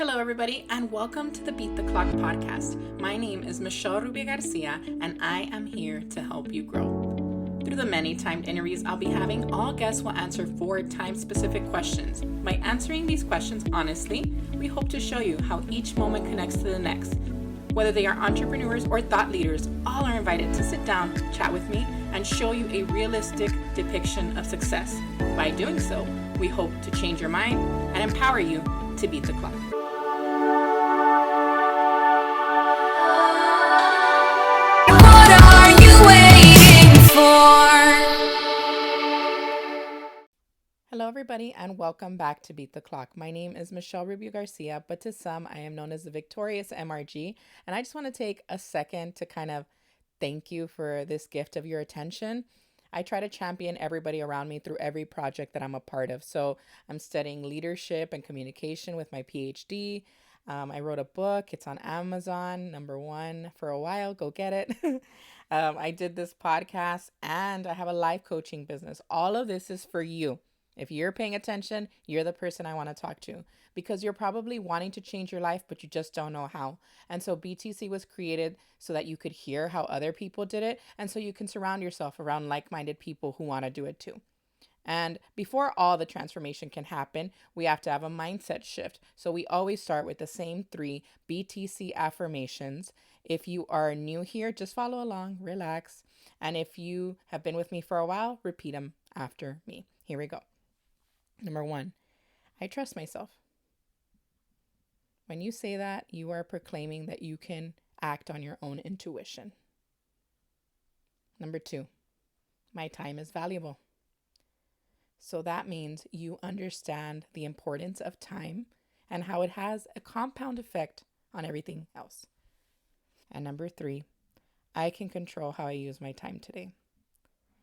Hello, everybody, and welcome to the Beat the Clock podcast. My name is Rubio-Garcia, and I am here to help you grow. Through the many timed interviews I'll be having, all guests will answer 4 time-specific questions. By answering these questions honestly, we hope to show you how each moment connects to the next. Whether they are entrepreneurs or thought leaders, all are invited to sit down, chat with me, and show you a realistic depiction of success. By doing so, we hope to change your mind and empower you to beat the clock. Hello, everybody, and welcome back to Beat the Clock. My name is Rubio-Garcia, but to some, I am known as the Victorious MRG, and I just want to take a second to kind of thank you for this gift of your attention. I try to champion everybody around me through every project that I'm a part of. So I'm studying leadership and communication with my PhD. I wrote a book. It's on Amazon, #1 for a while. Go get it. I did this podcast, and I have a life coaching business. All of this is for you. If you're paying attention, you're the person I want to talk to, because you're probably wanting to change your life, but you just don't know how. And so BTC was created so that you could hear how other people did it, and so you can surround yourself around like-minded people who want to do it too. And before all the transformation can happen, we have to have a mindset shift. So we always start with the same 3 BTC affirmations. If you are new here, just follow along, relax. And if you have been with me for a while, repeat them after me. Here we go. #1, I trust myself. When you say that, you are proclaiming that you can act on your own intuition. #2, my time is valuable. So that means you understand the importance of time and how it has a compound effect on everything else. And #3, I can control how I use my time today.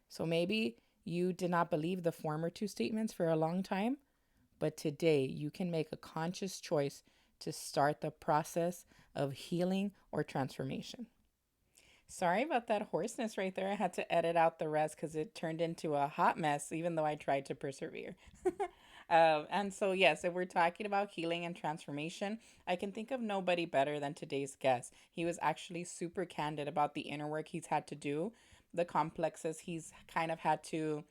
So maybe you did not believe the former 2 statements for a long time, but today you can make a conscious choice to start the process of healing or transformation. Sorry about that hoarseness right there. I had to edit out the rest because it turned into a hot mess, even though I tried to persevere. And so, yes, if we're talking about healing and transformation, I can think of nobody better than today's guest. He was actually super candid about the inner work he's had to do, the complexes he's kind of had to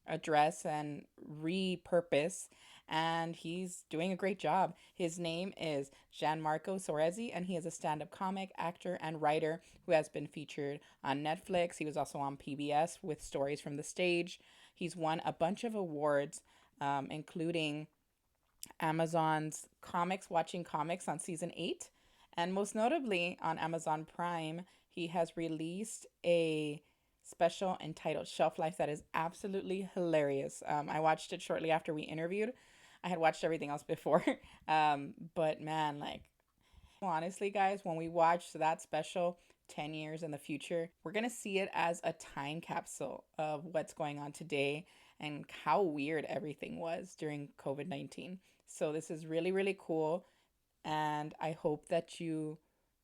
address and repurpose, and he's doing a great job. His name is Gianmarco Soresi, and he is a stand-up comic, actor, and writer who has been featured on Netflix. He was also on PBS with Stories from the Stage. He's won a bunch of awards, including Amazon's Watching Comics on season 8, and most notably on Amazon Prime, he has released a special entitled Shelf Life that is absolutely hilarious. I watched it shortly after we interviewed. I had watched everything else before, but man, like, honestly, guys, when we watch that special 10 years in the future, we're going to see it as a time capsule of what's going on today and how weird everything was during COVID-19. So this is really, really cool, and I hope that you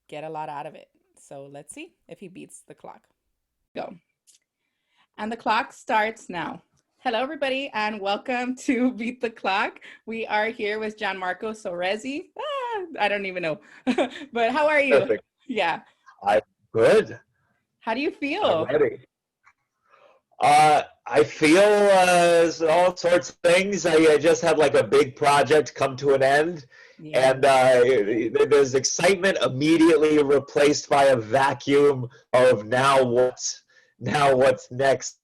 get a lot out of it. So let's see if he beats the clock. Go. And the clock starts now. Hello, everybody, and welcome to Beat the Clock. We are here with Gianmarco Soresi. I don't even know, but how are you? Perfect. Yeah. I'm good. How do you feel? I'm ready. I feel all sorts of things. I just had like a big project come to an end, and there's excitement immediately replaced by a vacuum of now what's next.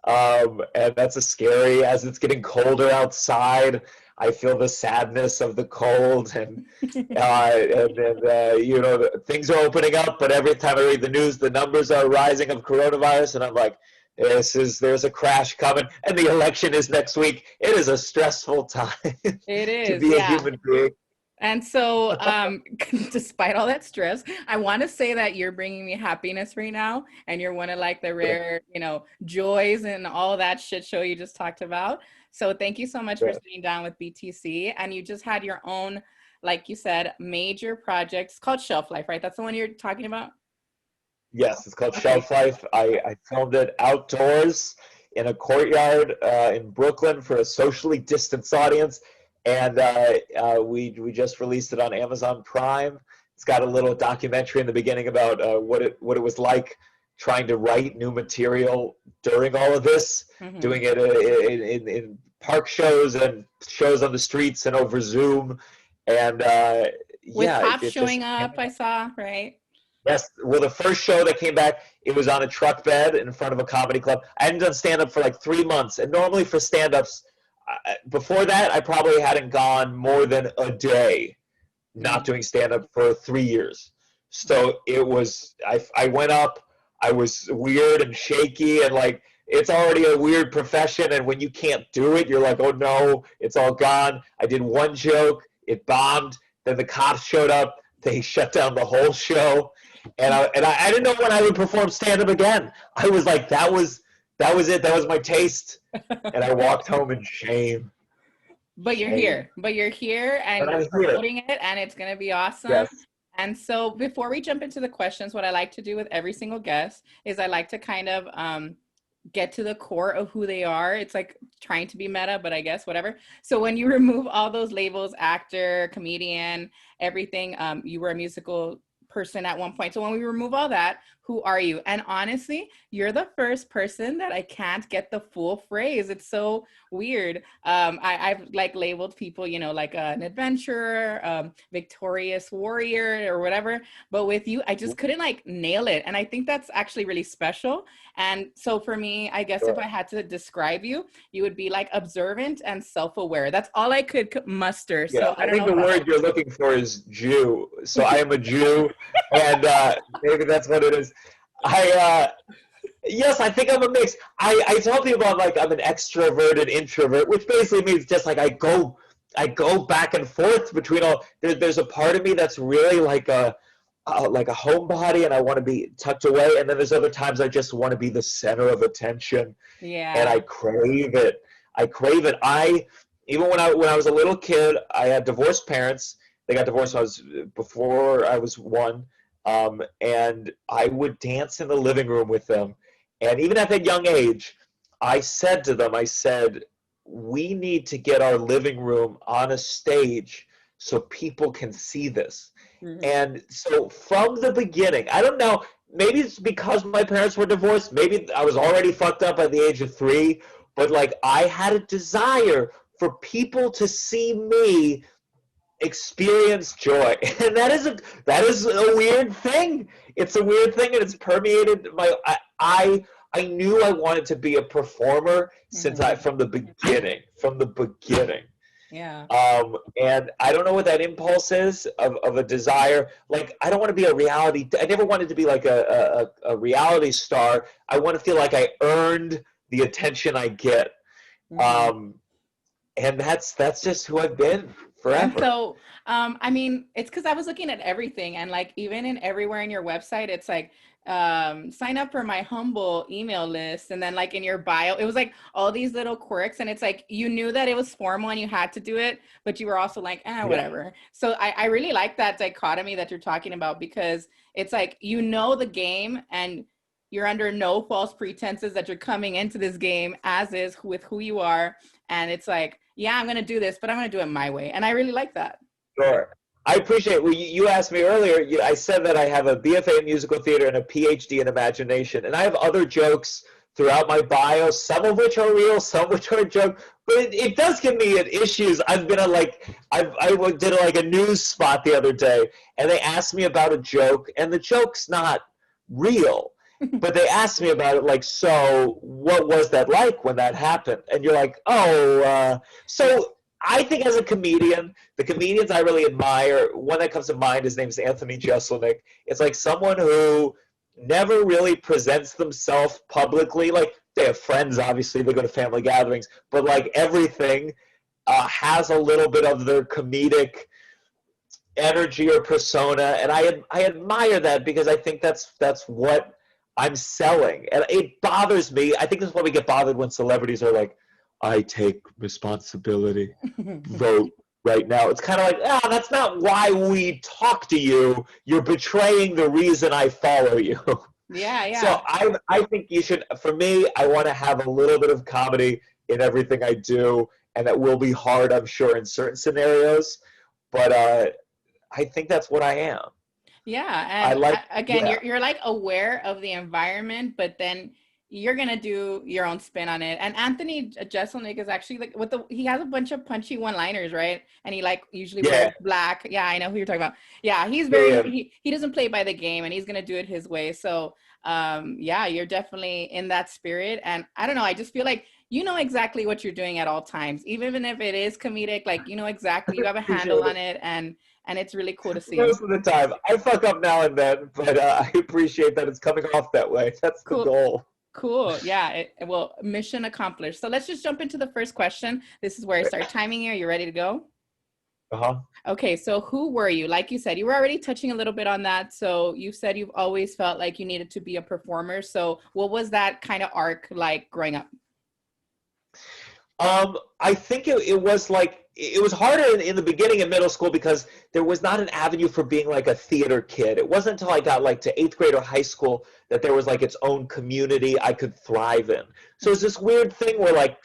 And that's scary. As it's getting colder outside, I feel the sadness of the cold, and you know, things are opening up, but every time I read the news, the numbers are rising of coronavirus, and I'm like, there's a crash coming, and the election is next week. It is a stressful time. It is, to be a human being. And so, despite all that stress, I want to say that you're bringing me happiness right now, and you're one of like the rare, joys and all that shit show you just talked about. So thank you so much for sitting down with BTC. And you just had your own, like you said, major project. It's called Shelf Life, right? That's the one you're talking about? Yes, it's called Shelf Life. I filmed it outdoors in a courtyard in Brooklyn for a socially distanced audience. and we just released it on Amazon Prime. It's got a little documentary in the beginning about what it was like trying to write new material during all of this, doing it in park shows and shows on the streets and over Zoom, and With yeah, cops it just showing up, I saw, right? yes. Well, the first show that came back, it was on a truck bed in front of a comedy club. I hadn't done stand-up for like 3 months, and normally for stand-ups, before that, I probably hadn't gone more than a day not doing stand-up for 3 years. So it was, I went up, I was weird and shaky, and like, it's already a weird profession, and when you can't do it, you're like, oh no, it's all gone. I did one joke, it bombed, then the cops showed up, they shut down the whole show, and I didn't know when I would perform stand-up again. I was like, that was it, that was my taste, and I walked home in shame. But you're here. But you're here, and you're promoting it, and it's going to be awesome. Yes. And so before we jump into the questions, what I like to do with every single guest is I like to kind of get to the core of who they are. It's like trying to be meta, but I guess whatever. So when you remove all those labels, actor, comedian, everything, you were a musical person at one point. So when we remove all that, who are you? And honestly, you're the first person that I can't get the full phrase. It's so weird. I've like labeled people, you know, like an adventurer, victorious warrior or whatever. But with you, I just couldn't like nail it. And I think that's actually really special. And so for me, I guess if I had to describe you, you would be like observant and self-aware. That's all I could muster. Yeah, so I think the word you're looking for is Jew. So I am a Jew, and maybe that's what it is. Yes, I think I'm a mix. I tell people about like I'm an extroverted introvert, which basically means just like I go back and forth between all. There's a part of me that's really like a homebody, and I want to be tucked away, and then there's other times I just want to be the center of attention. Yeah. And I crave it. Even when I was a little kid, I had divorced parents. They got divorced before I was 1, and I would dance in the living room with them. And even at that young age, I said to them, we need to get our living room on a stage so people can see this. And so from the beginning, I don't know, maybe it's because my parents were divorced, maybe I was already fucked up at the age of 3, but like I had a desire for people to see me experience joy. And that is a weird thing. It's a weird thing, and it's permeated I knew I wanted to be a performer from the beginning. Yeah. And I don't know what that impulse is of a desire. Like, I don't want to be I never wanted to be like a reality star. I want to feel like I earned the attention I get. And that's just who I've been forever. And so, I mean, it's because I was looking at everything, and like even in everywhere in your website, it's like sign up for my humble email list, and then like in your bio, it was like all these little quirks, and it's like you knew that it was formal and you had to do it, but you were also like, whatever. So I really like that dichotomy that you're talking about, because it's like, you know, the game, and you're under no false pretenses that you're coming into this game as is with who you are. And it's like, yeah, I'm going to do this, but I'm going to do it my way. And I really like that. Sure. I appreciate it. Well, you asked me earlier, I said that I have a BFA in musical theater and a PhD in imagination. And I have other jokes throughout my bio, some of which are real, some of which are a joke. But it does give me issues. I've been I did like a news spot the other day, and they asked me about a joke, and the joke's not real. But they asked me about it, like, so what was that like when that happened? And you're like, so I think as a comedian, the comedians I really admire, one that comes to mind, his name's Anthony Jeselnik. It's like someone who never really presents themselves publicly. Like, they have friends, obviously, they go to family gatherings, but like everything has a little bit of their comedic energy or persona. And I admire that, because I think that's what I'm selling. And it bothers me. I think this is why we get bothered when celebrities are like, I take responsibility, vote right now. It's kind of like, that's not why we talk to you. You're betraying the reason I follow you. Yeah. So I think you should, for me, I want to have a little bit of comedy in everything I do. and that will be hard, I'm sure, in certain scenarios. But I think that's what I am. Yeah, I and like, again, yeah, you're like aware of the environment, but then you're gonna do your own spin on it. And Anthony Jeselnik is actually like with the he has a bunch of punchy one-liners, right? And he like usually yeah, wears black. Yeah, I know who you're talking about. Yeah, he's yeah, very yeah. he doesn't play by the game, and he's gonna do it his way. So yeah, you're definitely in that spirit. And I don't know, I just feel like you know exactly what you're doing at all times, even if it is comedic. Like you know exactly, you have a handle Appreciate on it. it, and it's really cool to see. Most of the time, I fuck up now and then, but I appreciate that it's coming off that way. That's the Cool. goal. Cool. Yeah. Well, mission accomplished. So let's just jump into the first question. This is where I start timing here. You ready to go? Uh-huh. Okay. So who were you? Like you said, you were already touching a little bit on that. So you said you've always felt like you needed to be a performer. So what was that kind of arc like growing up? I think it was like it was harder in the beginning in middle school because there was not an avenue for being like a theater kid. It wasn't until I got like to 8th grade or high school that there was like its own community I could thrive in. So it's this weird thing where like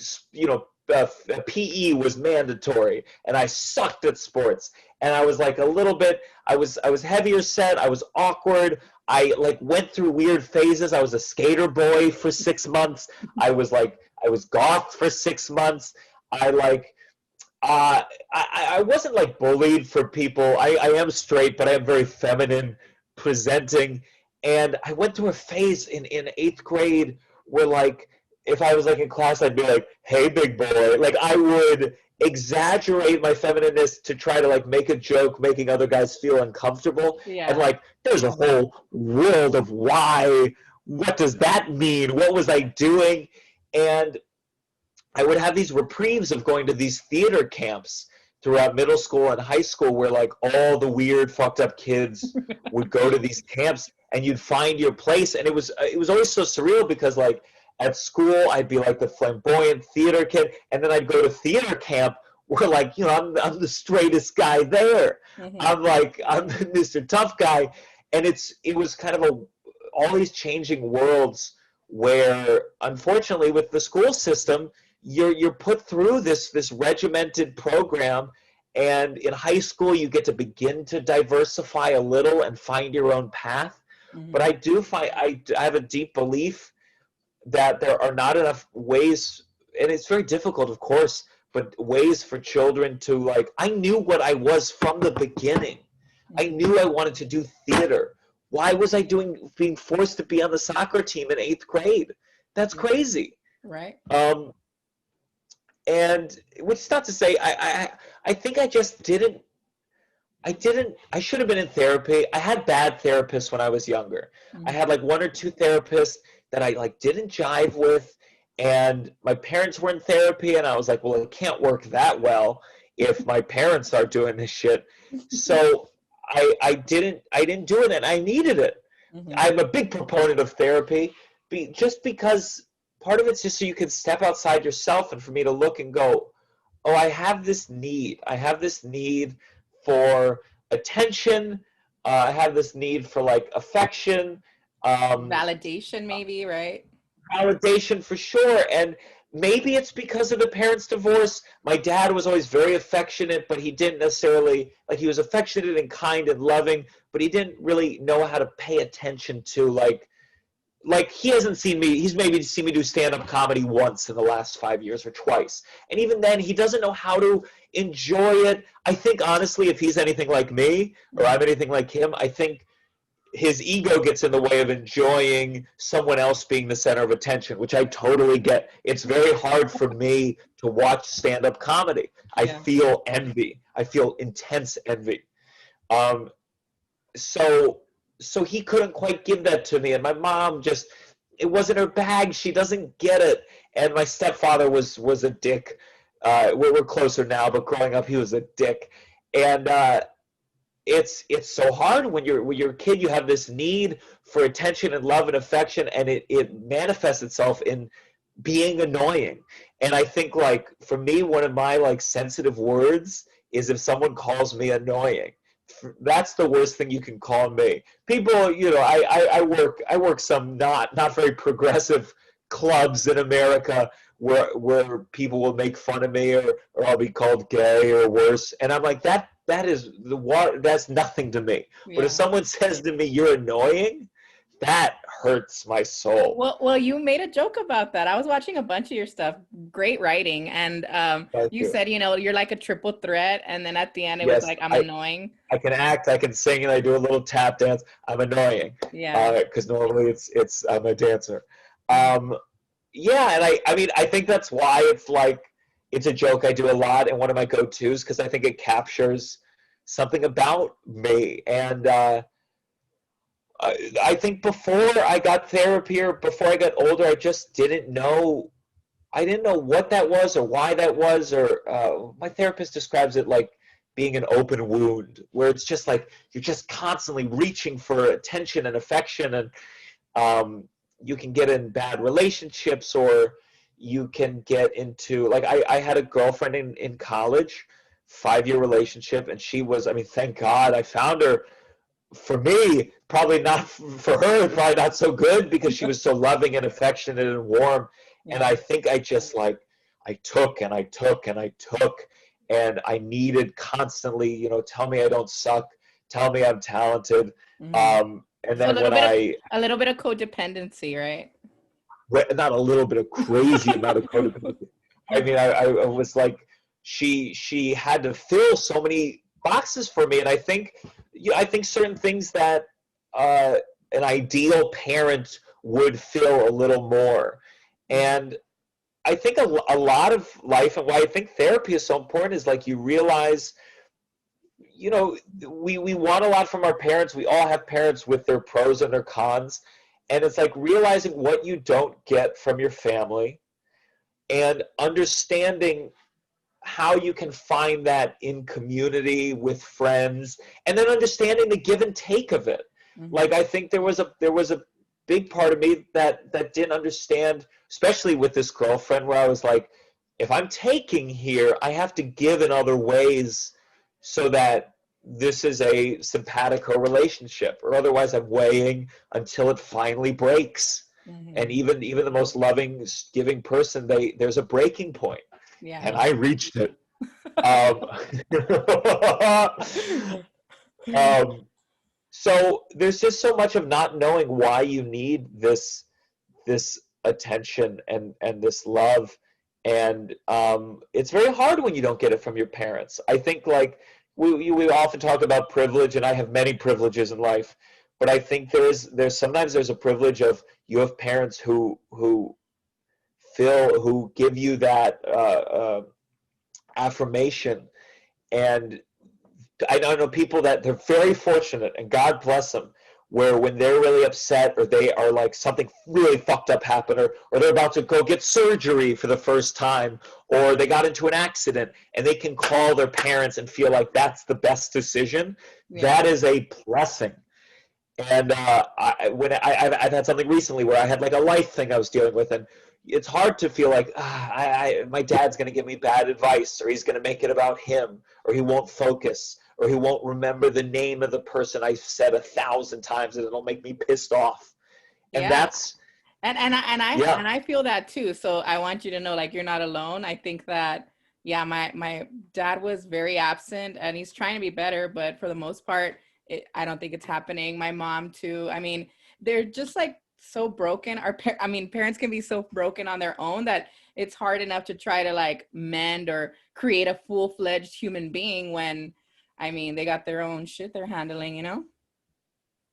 PE was mandatory and I sucked at sports and I was like a little bit I was heavier set, I was awkward. I like went through weird phases. I was a skater boy for 6 months. I was goth for 6 months. I like I wasn't like bullied for people. I am straight, but I am very feminine presenting. And I went through a phase in 8th grade where like if I was like in class, I'd be like, "Hey, big boy." Like I would exaggerate my feminineness to try to like make a joke, making other guys feel uncomfortable. And Yeah. like, there's a whole world of why. What does that mean? What was I doing? And I would have these reprieves of going to these theater camps throughout middle school and high school where like all the weird fucked up kids would go to these camps and you'd find your place. And it was always so surreal because like at school I'd be like the flamboyant theater kid and then I'd go to theater camp where like I'm the straightest guy there. Hmm. I'm Mr. Tough Guy. And it was kind of all these changing worlds where unfortunately with the school system you're put through this regimented program, and in high school you get to begin to diversify a little and find your own path. But Hmm. I have a deep belief that there are not enough ways, and it's very difficult, of course, but ways for children to like. I knew what I was from the beginning. I Hmm. knew I wanted to do theater. Why was I being forced to be on the soccer team in 8th grade? That's crazy. Right. And which is not to say I think I just didn't I should have been in therapy. I had bad therapists when I was younger. I Hmm. had like one or two therapists that I like didn't jive with, and my parents were in therapy and I was like, well, it can't work that well if my parents are doing this shit. So I didn't do it and I needed it. Hmm. I'm a big proponent of therapy just because part of it's just so you can step outside yourself and for me to look and go, oh, I have this need. I have this need for attention. I have this need for like affection, um, Validation, maybe, right? validation for sure. And maybe it's because of the parents' divorce. My dad was always very affectionate, but he didn't necessarily, like, he was affectionate and kind and loving, but he didn't really know how to pay attention to, like he hasn't seen me, he's maybe seen me do stand-up comedy once in the last 5 years or twice, and even then he doesn't know how to enjoy it. I think honestly if he's anything like me or I'm Hmm. anything like him, I think his ego gets in the way of enjoying someone else being the center of attention, which I totally get. It's very hard for me to watch stand-up comedy. I Yeah. feel envy, I feel intense envy. Um, so so he couldn't quite give that to me, and my mom just, it wasn't her bag. She doesn't get it. And my stepfather was a dick. We're closer now, but growing up he was a dick. And it's so hard when you're a kid. You have this need for attention and love and affection, and it manifests itself in being annoying. And I think like for me, one of my like sensitive words is if someone calls me annoying. That's the worst thing you can call me. People, I work some not very progressive clubs in America where people will make fun of me, or I'll be called gay or worse. And I'm like, that is the water. That's nothing to me. But if Yeah. someone says to me, "You're annoying," that hurts my soul. Well, you made a joke about that. I was watching a bunch of your stuff. Great writing. And Thank you you. said, you're like a triple threat. And then at the end, it was Yes, like, I'm annoying. I can act, I can sing, and I do a little tap dance. I'm annoying Yeah. because normally it's I'm a dancer. Mhm. Um, yeah, and I mean I think that's why it's like it's a joke I do a lot and one of my go-tos because I think it captures something about me. And I think before I got therapy or before I got older, I just didn't know. I didn't know what that was or why that was. Or my therapist describes it like being an open wound, where it's just like you're just constantly reaching for attention and affection, and you can get in bad relationships, or you can get into like I had a girlfriend in college, 5-year relationship, and she was, I mean, thank God I found her. For me, probably not. For her, probably not so good because she was so loving and affectionate and warm. And Yeah. I think I just like I took and I took and I took, and I needed constantly, tell me I don't suck, tell me I'm talented. Hmm. And So then when a little bit of codependency, right? not a little bit of crazy amount of codependency. I mean, I was like, she had to fill so many boxes for me, and I think, I think certain things that uh, an ideal parent would fill a little more, Mhm. and I think a lot of life and why I think therapy is so important is like you realize, we want a lot from our parents. We all have parents with their pros and their cons, and it's like realizing what you don't get from your family and understanding how you can find that in community with friends, and then understanding the give and take of it. Like Mhm. I think there was a big part of me that didn't understand, especially with this girlfriend, where I was like, if I'm taking here, I have to give in other ways so that this is a simpatico relationship, or otherwise I'm weighing until it finally breaks. And Mhm. even the most loving, giving person, there's a breaking point, Yeah. and I reached it. Um, um, so there's just so much of not knowing why you need this attention and this love, and it's very hard when you don't get it from your parents. I think like we often talk about privilege, and I have many privileges in life, but I think there's sometimes there's a privilege of you have parents who give you that affirmation. And I know people that they're very fortunate, and God bless them, where when they're really upset, or they are like something really fucked up happened, or they're about to go get surgery for the first time, or they got into an accident, and they can call their parents and feel like that's the best decision. Yeah. That is a blessing. And I've had something recently where I had like a life thing I was dealing with, and it's hard to feel like my dad's going to give me bad advice, or he's going to make it about him, or he won't focus, or he won't remember the name of the person I've said 1,000 times, and it'll make me pissed off. And Yeah. that's And yeah, I feel that too. So I want you to know, like, you're not alone. I think that, yeah, my dad was very absent, and he's trying to be better, but for the most part, I don't think it's happening. My mom too. I mean, they're just like so broken. I mean, parents can be so broken on their own that it's hard enough to try to like mend or create a full-fledged human being when, I mean, they got their own shit they're handling, you know?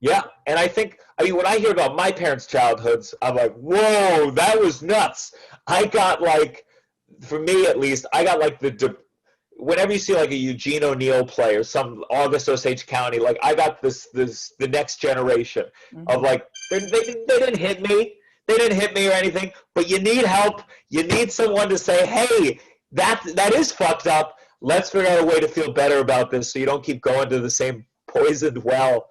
yeah. And I mean, when I hear about my parents' childhoods, I'm like, whoa, that was nuts. I got like, for me at least, I got like whenever you see like a Eugene O'Neill play or some August Osage County, like I got this the next generation of Hmm. like they didn't hit me, they didn't hit me or anything, but you need help. You need someone to say, hey, that is fucked up. Let's figure out a way to feel better about this, so you don't keep going to the same poisoned well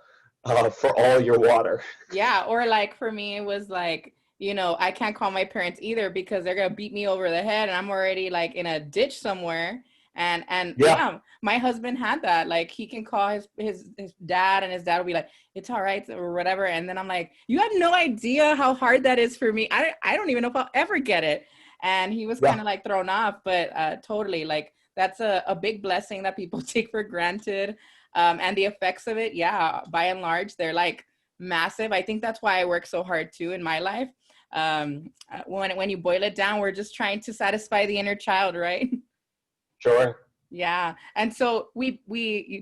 for all your water. Yeah, or like for me, it was like, I can't call my parents either because they're gonna beat me over the head and I'm already like in a ditch somewhere. And Yeah. yeah, my husband had that. Like, he can call his dad, and his dad will be like, it's all right, or whatever. And then I'm like, you have no idea how hard that is for me. I don't even know if I'll ever get it. And he was kind Yeah. of like thrown off, but totally, like, that's a big blessing that people take for granted. And the effects of it, yeah, by and large, they're like massive. I think that's why I work so hard too in my life. When you boil it down, we're just trying to satisfy the inner child, right? Sure. Yeah. And so we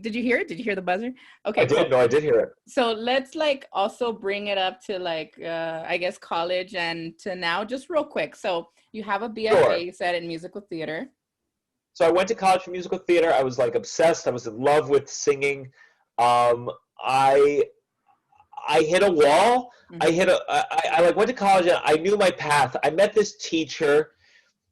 did you hear it? Did you hear the buzzer? I Okay, did. cool. No, I did hear it. So let's like also bring it up to like I guess college and to now, just real quick. So you have a BFA, Sure. you said, in musical theater. So I went to college for musical theater. I was like obsessed. I was in love with singing. Um, I I hit a wall. Mm-hmm. I like went to college and I knew my path. I met this teacher,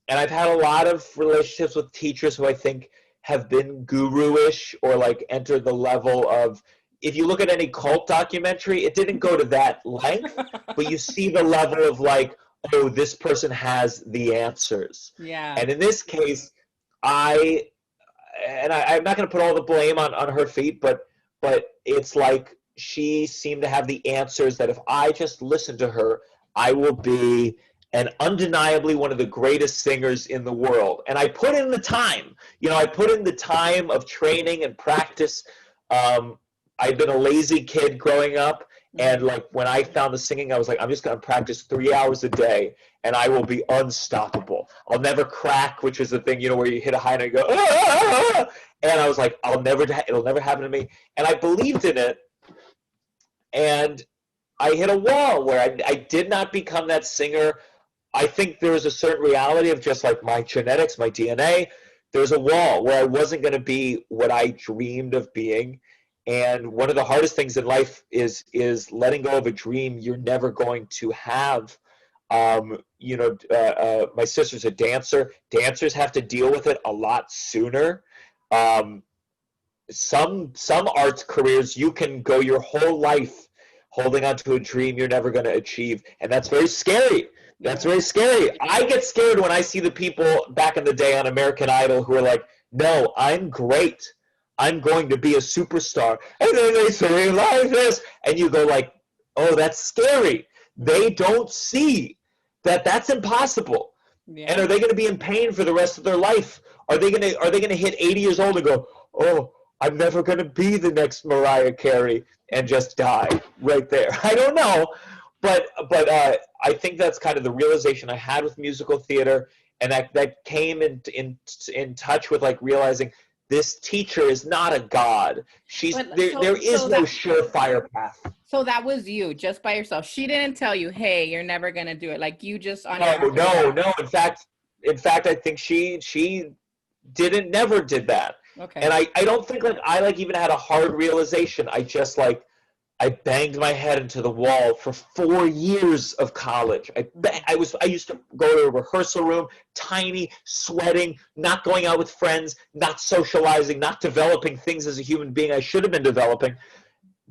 and I've had a lot of relationships with teachers who I think have been guru-ish or like entered the level of, if you look at any cult documentary, it didn't go to that length, but you see the level of like, oh, this person has the answers. Yeah. And in this case, I I'm not going to put all the blame on her feet, but it's like she seemed to have the answers that if I just listen to her, I will be and undeniably one of the greatest singers in the world. And I put in the time. I put in the time of training and practice. I'd been a lazy kid growing up, and like when I found the singing, I was like, I'm just going to practice 3 hours a day, and I will be unstoppable. I'll never crack, which is the thing, where you hit a high note and you go, ah, ah, ah. And I was like, it'll never happen to me. And I believed in it, and I hit a wall where I did not become that singer. I think there was a certain reality of just like my genetics, my DNA. There's a wall where I wasn't going to be what I dreamed of being. And one of the hardest things in life is letting go of a dream you're never going to have. My sister's a dancer. Dancers have to deal with it a lot sooner. Some arts careers, you can go your whole life holding on to a dream you're never going to achieve, and that's very scary. That's very scary. I get scared when I see the people back in the day on American Idol who are like, no, I'm great, I'm going to be a superstar, and then they say like this, and you go like, oh, that's scary. They don't see that that's impossible. Yeah. And are they going to be in pain for the rest of their life? Are they going to hit 80 years old and go, oh, I'm never going to be the next Mariah Carey, and just die right there? I don't know. But I think that's kind of the realization I had with musical theater, and that came in touch with like realizing this teacher is not a god. There is no surefire path. So that was you just by yourself. She didn't tell you, hey, you're never going to do it. Like, you just on your own. No. In fact, I think she never did that. Okay. And I don't think like I like even had a hard realization. I just like I banged my head into the wall for 4 years of college. I used to go to a rehearsal room, tiny, sweating, not going out with friends, not socializing, not developing things as a human being I should have been developing,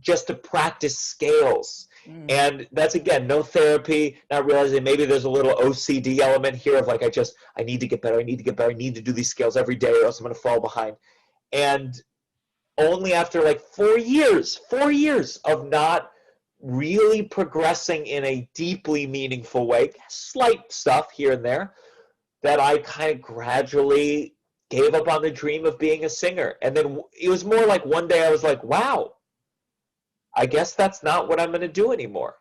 just to practice scales. And that's, again, no therapy, not realizing maybe there's a little OCD element here of like, I need to get better, I need to do these scales every day or else I'm going to fall behind. And only after like 4 years of not really progressing in a deeply meaningful way, slight stuff here and there, that I kind of gradually gave up on the dream of being a singer. And then it was more like one day I was like, wow, I guess that's not what I'm going to do anymore.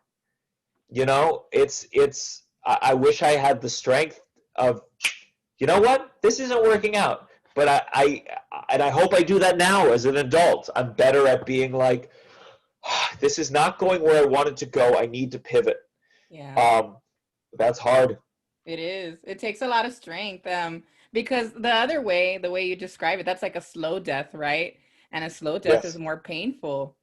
I wish I had the strength of, you know what, this isn't working out. But I hope I do that now as an adult. I'm better at being like, this is not going where I wanted to go. I need to pivot. Yeah. That's hard. It is. It takes a lot of strength. Because the other way, the way you describe it, that's like a slow death, right? And a slow death is more painful.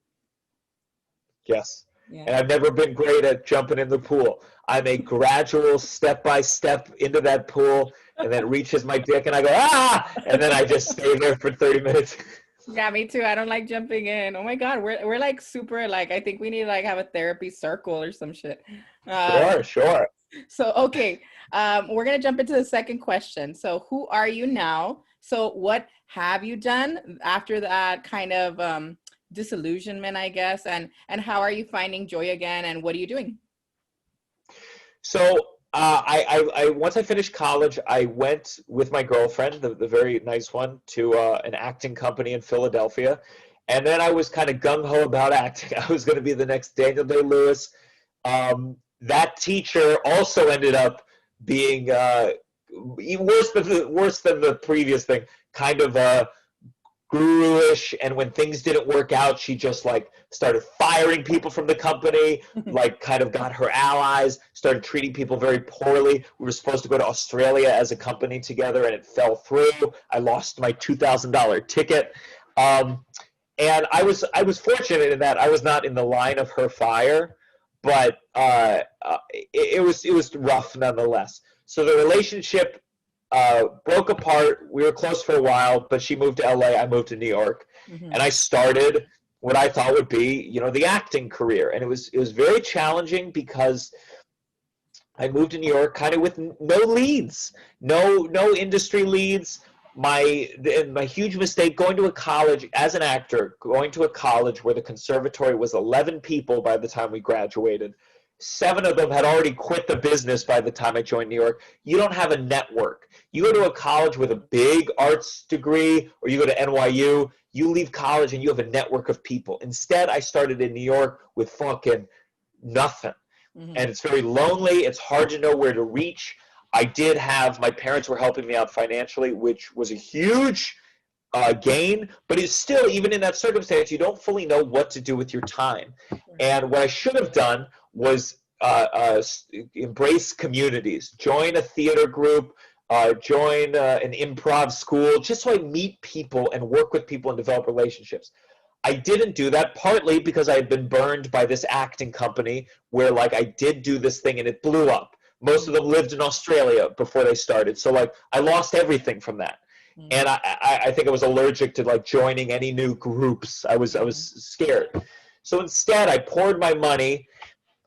Yes. Yeah. And I've never been great at jumping in the pool. I'm a gradual step-by-step into that pool, and then it reaches my dick, and I go, ah! And then I just stay there for 30 minutes. Yeah, me too. I don't like jumping in. Oh my God, we're like super, like, I think we need to like have a therapy circle or some shit. Sure. So, okay, we're going to jump into the second question. So who are you now? So have you done after that kind of disillusionment, I guess? And how are you finding joy again? And what are you doing? So I once I finished college, I went with my girlfriend, the very nice one, to an acting company in Philadelphia. And then I was kind of gung-ho about acting. I was going to be the next Daniel Day-Lewis. That teacher also ended up being even worse than the previous thing, kind of guru-ish, and when things didn't work out, she just like started firing people from the company, like kind of got her allies, started treating people very poorly. We were supposed to go to Australia as a company together, and it fell through. I lost my $2,000 ticket. And I was fortunate in that I was not in the line of her fire, but it was rough nonetheless. So the relationship broke apart. We were close for a while, but she moved to LA. I moved to New York, Mm-hmm. and I started what I thought would be, the acting career. And it was very challenging because I moved to New York kind of with no leads, no industry leads. My huge mistake going to a college as an actor, going to a college where the conservatory was 11 people by the time we graduated. 7 of them had already quit the business by the time I joined New York. You don't have a network. You go to a college with a big arts degree, or you go to NYU, you leave college and you have a network of people. Instead, I started in New York with fucking nothing. Mm-hmm. And it's very lonely. It's hard to know where to reach. I did have, my parents were helping me out financially, which was a huge gain, but it's still, even in that circumstance, you don't fully know what to do with your time. And what I should have done was embrace communities, join a theater group, join an improv school, just so I meet people and work with people and develop relationships. I didn't do that, partly because I had been burned by this acting company where like I did do this thing and it blew up. Most of them lived in Australia before they started. So like I lost everything from that. Mm-hmm. And I think I was allergic to like joining any new groups. I was scared. So instead I poured my money,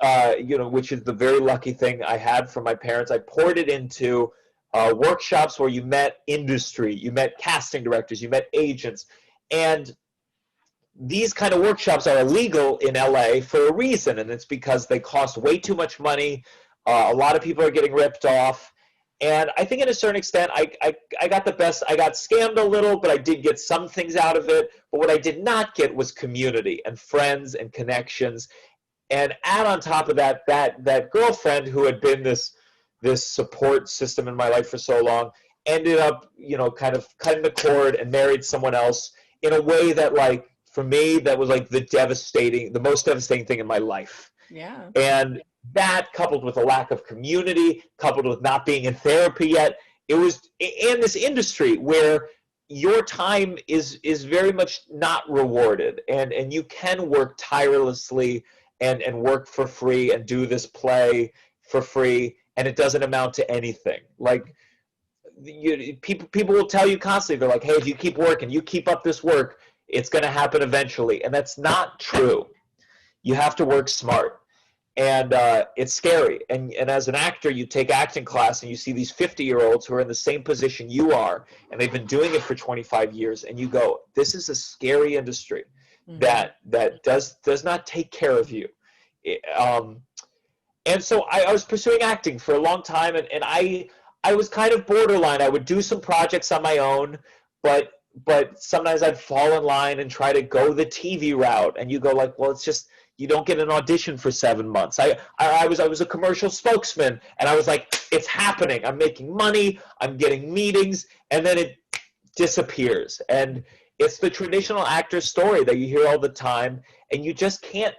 which is the very lucky thing I had from my parents. I poured it into workshops where you met industry, you met casting directors, you met agents. And these kind of workshops are illegal in LA for a reason, and it's because they cost way too much money. A lot of people are getting ripped off. And I think, in a certain extent, I got the best. I got scammed a little, but I did get some things out of it. But what I did not get was community and friends and connections. And add on top of that, that girlfriend who had been this support system in my life for so long ended up, kind of cutting the cord and married someone else in a way that, like, for me, that was like the most devastating thing in my life. Yeah. And that, coupled with a lack of community, coupled with not being in therapy yet, it was in this industry where your time is very much not rewarded, and you can work tirelessly and work for free and do this play for free, and it doesn't amount to anything. Like, people will tell you constantly, they're like, hey, if you keep working, you keep up this work, it's going to happen eventually. And that's not true. You have to work smart. And it's scary. And as an actor, you take acting class and you see these 50-year-olds who are in the same position you are, and they've been doing it for 25 years, and you go, this is a scary industry that does not take care of you. And so I was pursuing acting for a long time, and I was kind of borderline. I would do some projects on my own, but sometimes I'd fall in line and try to go the TV route, and you go like, well, it's just, you don't get an audition for 7 months. I was a commercial spokesman, and I was like, it's happening. I'm making money, I'm getting meetings, and then it disappears. And it's the traditional actor story that you hear all the time, and you just can't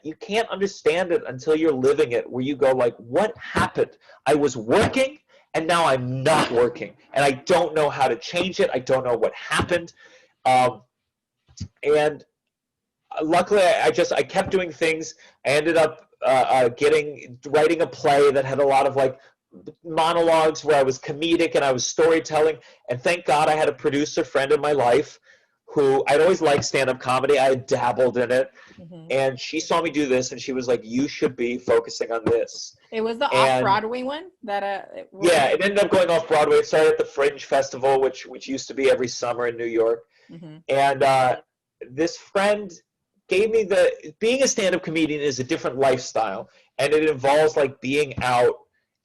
understand it until you're living it, where you go like, what happened? I was working, and now I'm not working, and I don't know how to change it. I don't know what happened. And luckily, I kept doing things. I ended up writing a play that had a lot of like monologues where I was comedic and I was storytelling. And thank God I had a producer friend in my life who, I'd always liked stand-up comedy. I had dabbled in it. And she saw me do this, and she was like, you should be focusing on this. It was the off-Broadway one yeah, it ended up going off Broadway. It started at the Fringe Festival, which used to be every summer in New York. Mm-hmm. And this friend gave me being a stand-up comedian is a different lifestyle, and it involves like being out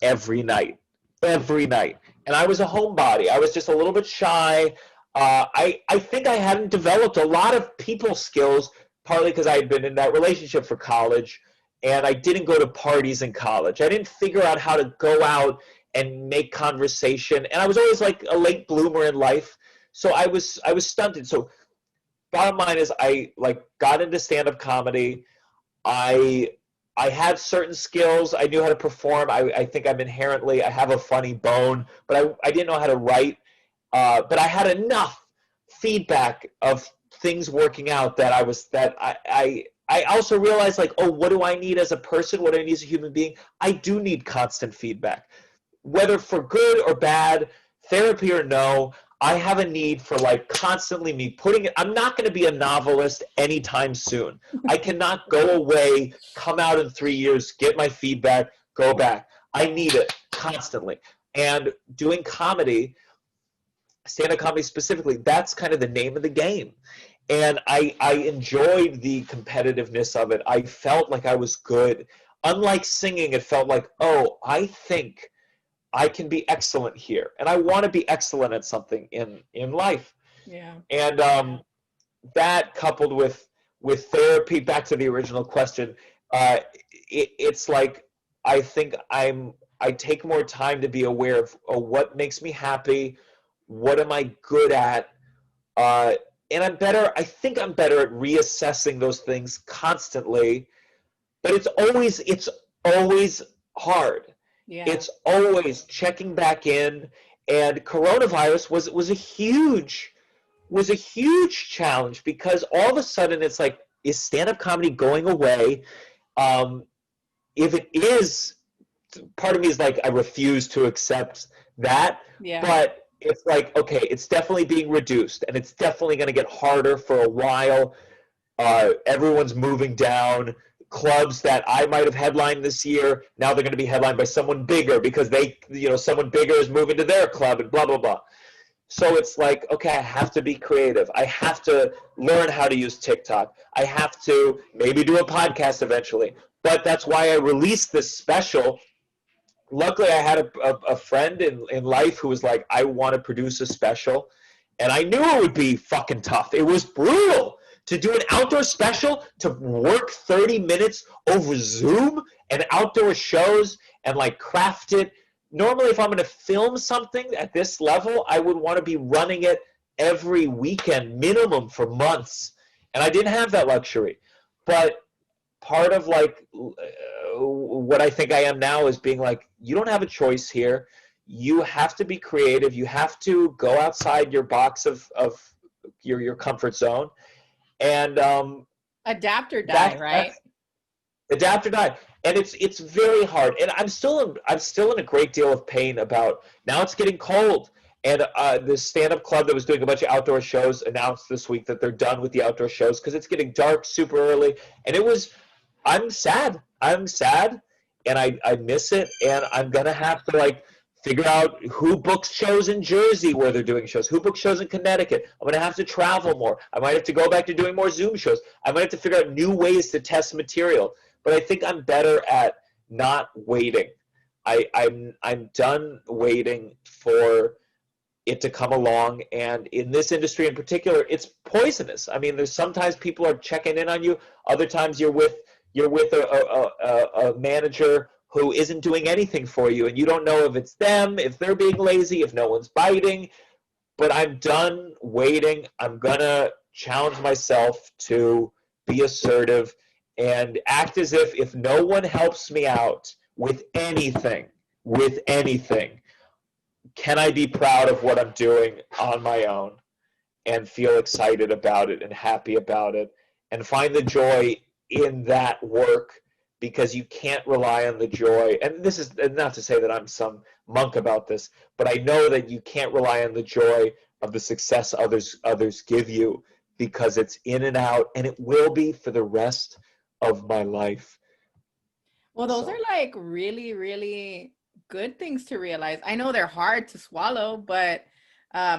every night, every night. And I was a homebody. I was just a little bit shy. I think I hadn't developed a lot of people skills, partly because I had been in that relationship for college, and I didn't go to parties in college. I didn't figure out how to go out and make conversation, and I was always like a late bloomer in life, so I was stunted. So bottom line is I like got into stand-up comedy. I I had certain skills. I knew how to perform. I think I have a funny bone, but I didn't know how to write. But I had enough feedback of things working out that I also realized, like, oh, what do I need as a person? What do I need as a human being? I do need constant feedback, whether for good or bad, therapy or no. I have a need for like constantly me putting it. I'm not going to be a novelist anytime soon. I cannot go away, come out in 3 years, get my feedback, go back. I need it constantly. And doing comedy, stand-up comedy specifically, that's kind of the name of the game. And I enjoyed the competitiveness of it. I felt like I was good. Unlike singing, it felt like, oh, I think I can be excellent here, and I want to be excellent at something in life. Yeah. And that coupled with therapy, back to the original question, it's like I think I take more time to be aware of what makes me happy, what am I good at, uh, and I think I'm better at reassessing those things constantly. But it's always hard. Yeah. It's always checking back in, and coronavirus was a huge challenge, because all of a sudden it's like, is stand-up comedy going away? Um, if it is, part of me is like, I refuse to accept that. Yeah. But it's like, okay, it's definitely being reduced, and it's definitely going to get harder for a while. Everyone's moving down. Clubs that I might have headlined this year, now they're going to be headlined by someone bigger, because someone bigger is moving to their club, and blah, blah, blah. So it's like, okay, I have to be creative. I have to learn how to use TikTok. I have to maybe do a podcast eventually. But that's why I released this special. Luckily, I had a friend in life who was like, I want to produce a special. And I knew it would be fucking tough. It was brutal to do an outdoor special, to work 30 minutes over Zoom and outdoor shows and like craft it. Normally, if I'm going to film something at this level, I would want to be running it every weekend minimum for months. And I didn't have that luxury. But part of like what I think I am now is being like, you don't have a choice here. You have to be creative. You have to go outside your box of your comfort zone, and Adapt or die, right? Adapt or die. And it's very hard. And I'm still in a great deal of pain about, now it's getting cold. And the stand-up club that was doing a bunch of outdoor shows announced this week that they're done with the outdoor shows because it's getting dark super early. And I'm sad. And I miss it. And I'm going to have to like figure out who books shows in Jersey where they're doing shows, who books shows in Connecticut. I'm going to have to travel more. I might have to go back to doing more Zoom shows. I might have to figure out new ways to test material. But I think I'm better at not waiting. I'm done waiting for it to come along, and in this industry in particular, it's poisonous. I mean, there's sometimes people are checking in on you, other times you're with a manager who isn't doing anything for you, and you don't know if it's them, if they're being lazy, if no one's biting. But I'm done waiting. I'm gonna challenge myself to be assertive and act as if no one helps me out with anything, can I be proud of what I'm doing on my own and feel excited about it and happy about it and find the joy in that work, because you can't rely on the joy. And this is not to say that I'm some monk about this, but I know that you can't rely on the joy of the success others give you, because it's in and out, and it will be for the rest of my life. Well, those are like really, really good things to realize. I know they're hard to swallow, but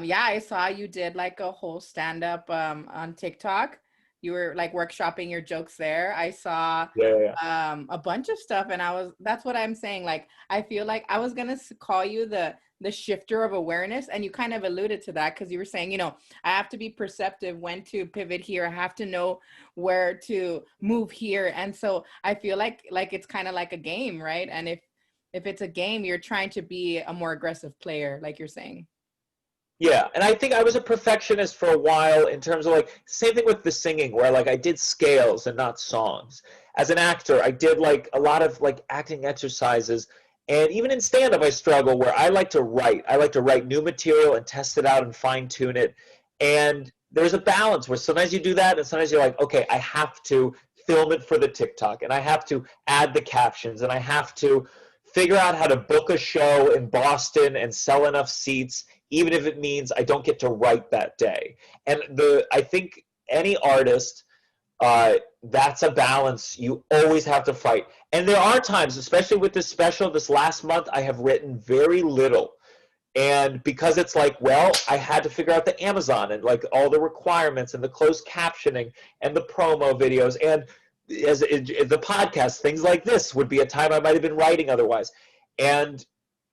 Yeah, I saw you did like a whole stand up on TikTok. You were like workshopping your jokes there. I saw Yeah, yeah, a bunch of stuff, and that's what I'm saying. Like I feel like I was gonna call you the shifter of awareness, and you kind of alluded to that because you were saying, I have to be perceptive when to pivot here. I have to know where to move here. And so I feel like it's kind of like a game, right? And if it's a game, you're trying to be a more aggressive player, like you're saying. yeah. And I think I was a perfectionist for a while in terms of like same thing with the singing, where like I did scales and not songs. As an actor, I did like a lot of like acting exercises. And even in stand up, I struggle where I like to write. I like to write new material and test it out and fine tune it. And there's a balance where sometimes you do that, and sometimes you're like, okay, I have to film it for the TikTok, and I have to add the captions, and I have to figure out how to book a show in Boston and sell enough seats, even if it means I don't get to write that day. And I think any artist, that's a balance you always have to fight. And there are times, especially with this special, this last month, I have written very little. And because it's like, well, I had to figure out the Amazon and like all the requirements and the closed captioning and the promo videos, and as the podcast, things like this would be a time I might have been writing otherwise. And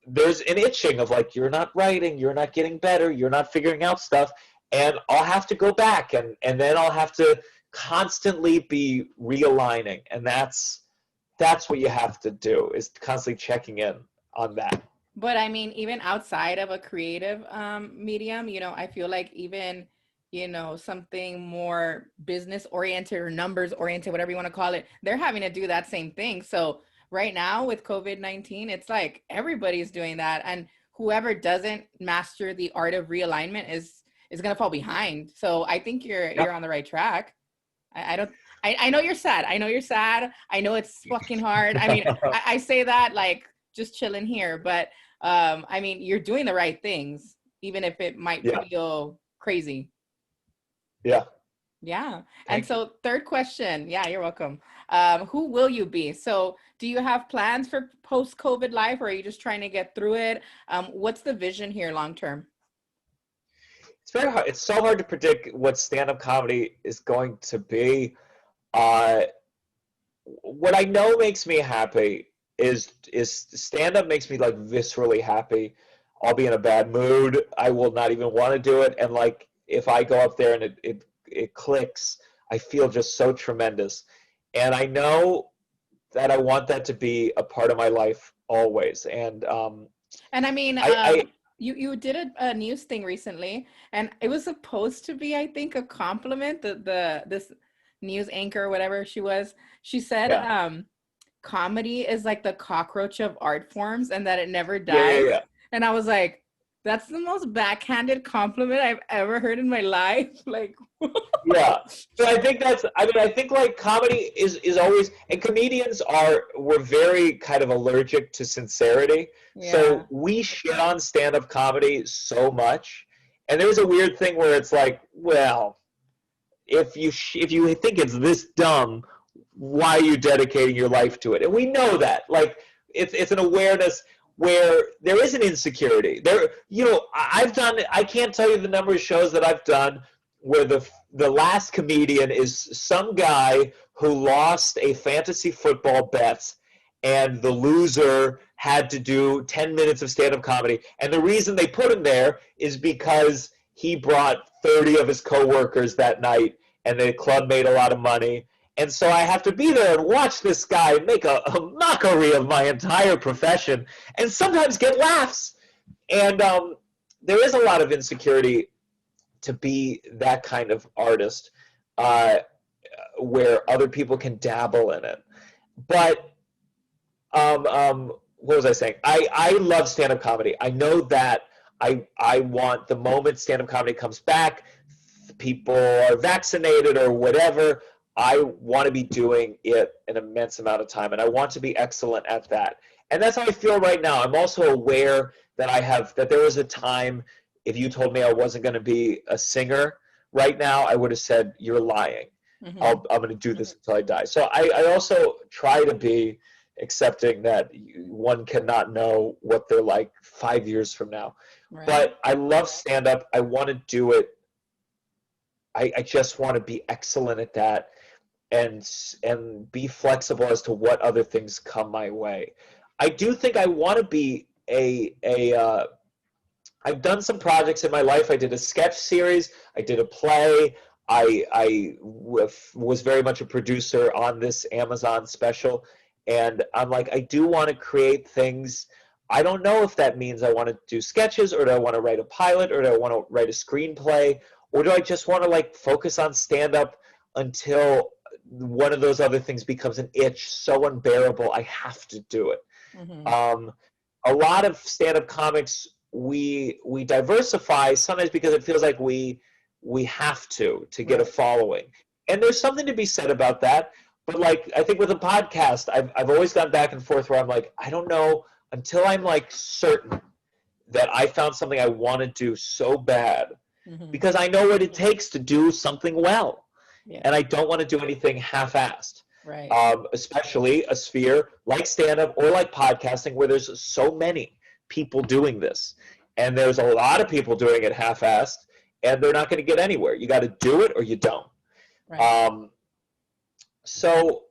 there's an itching of like, you're not writing, you're not getting better, you're not figuring out stuff. And I'll have to go back, and then I'll have to constantly be realigning. And that's what you have to do, is constantly checking in on that. But I mean, even outside of a creative medium, I feel like even, something more business oriented or numbers oriented, whatever you want to call it, they're having to do that same thing. So right now with COVID-19, it's like everybody's doing that. And whoever doesn't master the art of realignment is gonna fall behind. So I think you're on the right track. I don't I know you're sad. I know you're sad. I know it's fucking hard. I mean, I say that like just chilling here, but I mean, you're doing the right things, even if it might Yeah. feel crazy. Yeah. Yeah. And Thank you. so third question. Yeah, you're welcome. Who will you be? So do you have plans for post-COVID life, or are you just trying to get through it? What's the vision here long term? It's very hard. It's so hard to predict what stand-up comedy is going to be. Uh, what I know makes me happy is stand-up makes me like viscerally happy. I'll be in a bad mood. I will not even want to do it. And like if I go up there and it clicks, I feel just so tremendous. And I know that I want that to be a part of my life always. And And I mean, I you did a news thing recently, and it was supposed to be, I think, a compliment. The this news anchor, or whatever she was, she said, yeah, comedy is like the cockroach of art forms, and that it never yeah, yeah, dies. yeah. And I was like, that's the most backhanded compliment I've ever heard in my life. Like, Yeah. So I think I think like comedy is always, and comedians were very kind of allergic to sincerity. yeah, So we shit on stand-up comedy so much. And there's a weird thing where it's like, well, if you think it's this dumb, why are you dedicating your life to it? And we know that. Like it's an awareness where there is an insecurity. I can't tell you the number of shows that I've done where the last comedian is some guy who lost a fantasy football bet, and the loser had to do 10 minutes of stand-up comedy. And the reason they put him there is because he brought 30 of his coworkers that night, and the club made a lot of money. And so I have to be there and watch this guy make a mockery of my entire profession, and sometimes get laughs. And there is a lot of insecurity to be that kind of artist, uh, where other people can dabble in it. But what was I saying? I love stand-up comedy. I know that I want the moment stand-up comedy comes back, people are vaccinated or whatever, I want to be doing it an immense amount of time, and I want to be excellent at that. And that's how I feel right now. I'm also aware that there was a time, if you told me I wasn't going to be a singer right now, I would have said, you're lying. hmm I'm going to do this until I die. So I also try to be accepting that one cannot know what they're like 5 years from now. Right. but I love stand-up. I want to do it. I just want to be excellent at that, and be flexible as to what other things come my way. I do think I want to be a I've done some projects in my life. I did a sketch series. I did a play. Was very much a producer on this Amazon special. And I'm like, I do want to create things. I don't know if that means I want to do sketches, or do I want to write a pilot, or do I want to write a screenplay, or do I just want to like focus on stand-up until one of those other things becomes an itch so unbearable I have to do it. Mm-hmm. A lot of stand-up comics, we diversify sometimes because it feels like we have to get a Right. following, and there's something to be said about that. But like, I think with a podcast, I've always gone back and forth where I'm like, I don't know until I'm like certain that I found something I want to do so bad, Mm-hmm. because I know what it takes to do something well, Yeah. and I don't want to do anything half-assed. Right. Especially a sphere like stand-up or like podcasting, where there's so many people doing this, and there's a lot of people doing it half-assed, and they're not going to get anywhere. You got to do it or you don't. Right. So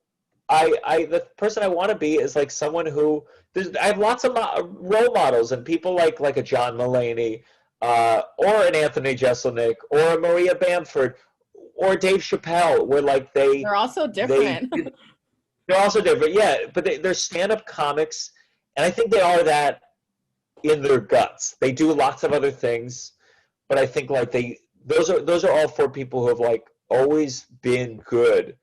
the person I want to be is like someone who I have lots of role models and people like a John Mulaney, or an Anthony Jeselnik, or a Maria Bamford, or Dave Chappelle, where like They're also different. they're also different, yeah, but they're stand-up comics, and I think they are that in their guts. They do lots of other things, but I think like those are all four people who have like always been good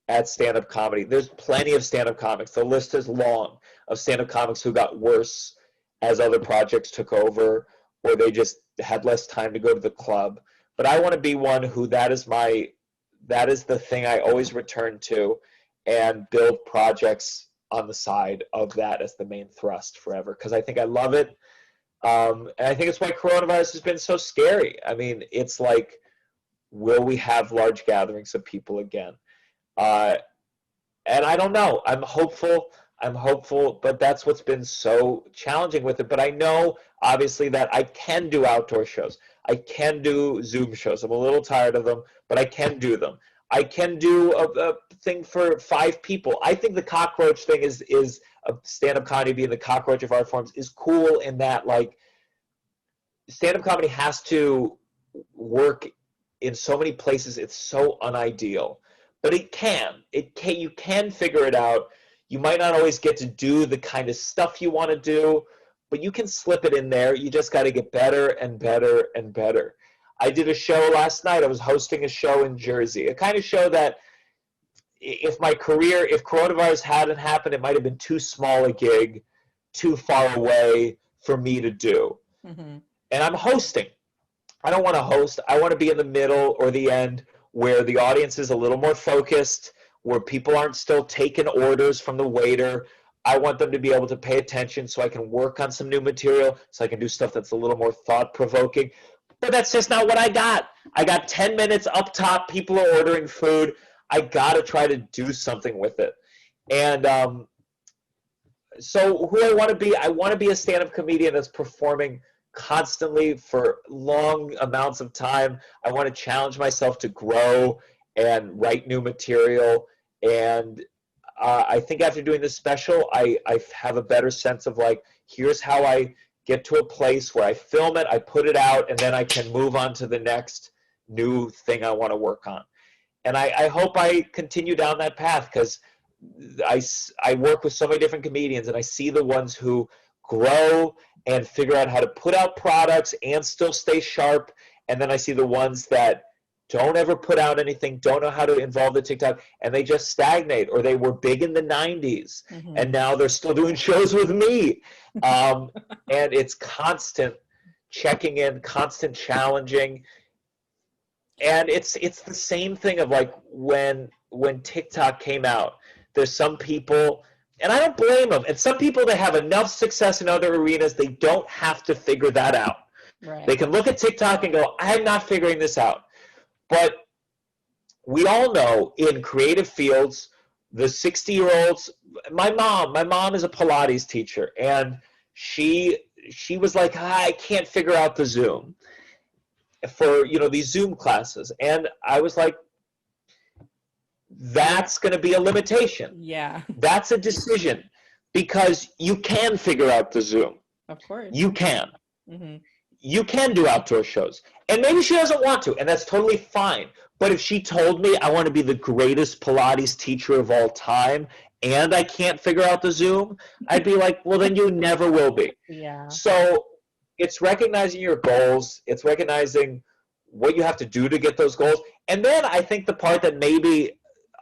at stand-up comedy. There's plenty of stand-up comics. The list is long of stand-up comics who got worse as other projects took over, or they just had less time to go to the club. But I want to be one who that is the thing I always return to, and build projects on the side of that as the main thrust forever, because I think I love it. And I think it's why coronavirus has been so scary. I mean, it's like, will we have large gatherings of people again? And I don't know. I'm hopeful, but that's what's been so challenging with it. But I know, obviously, that I can do outdoor shows. I can do Zoom shows. I'm a little tired of them, but I can do them. I can do a thing for 5 people. I think the cockroach thing is a stand-up comedy being the cockroach of art forms is cool, in that like stand-up comedy has to work in so many places. It's so unideal, but you can figure it out. You might not always get to do the kind of stuff you want to do, but you can slip it in there. You just got to get better and better and better. I did a show last night. I was hosting a show in Jersey, a kind of show that if coronavirus hadn't happened, it might have been too small a gig, too far away for me to do. Mm-hmm. And I'm hosting. I don't want to host. I want to be in the middle or the end, where the audience is a little more focused, where people aren't still taking orders from the waiter. I want them to be able to pay attention so I can work on some new material, so I can do stuff that's a little more thought-provoking. But that's just not what I got. I got 10 minutes up top. People are ordering food. I got to try to do something with it. And so who I want to be a stand-up comedian that's performing constantly for long amounts of time. I want to challenge myself to grow and write new material. And I think after doing this special, I have a better sense of like, here's how I get to a place where I film it, I put it out, and then I can move on to the next new thing I want to work on. And I hope I continue down that path, because I work with so many different comedians, and I see the ones who grow and figure out how to put out products and still stay sharp. And then I see the ones that don't ever put out anything, don't know how to involve the TikTok, and they just stagnate, or they were big in the 90s, Mm-hmm. and now they're still doing shows with me. And it's constant checking in, constant challenging. And it's the same thing of like when TikTok came out, there's some people, and I don't blame them, and some people that have enough success in other arenas, they don't have to figure that out. Right. They can look at TikTok and go, I'm not figuring this out. But we all know in creative fields, the 60-year-olds, my mom is a Pilates teacher, and she she was like, I can't figure out the Zoom for, these Zoom classes. And I was like, that's going to be a limitation. Yeah. That's a decision, because you can figure out the Zoom. Of course. You can. Mm-hmm. You can do outdoor shows. And maybe she doesn't want to, and that's totally fine. But if she told me I want to be the greatest Pilates teacher of all time and I can't figure out the Zoom, I'd be like, well, then you never will be. Yeah. So it's recognizing your goals. It's recognizing what you have to do to get those goals. And then I think the part that maybe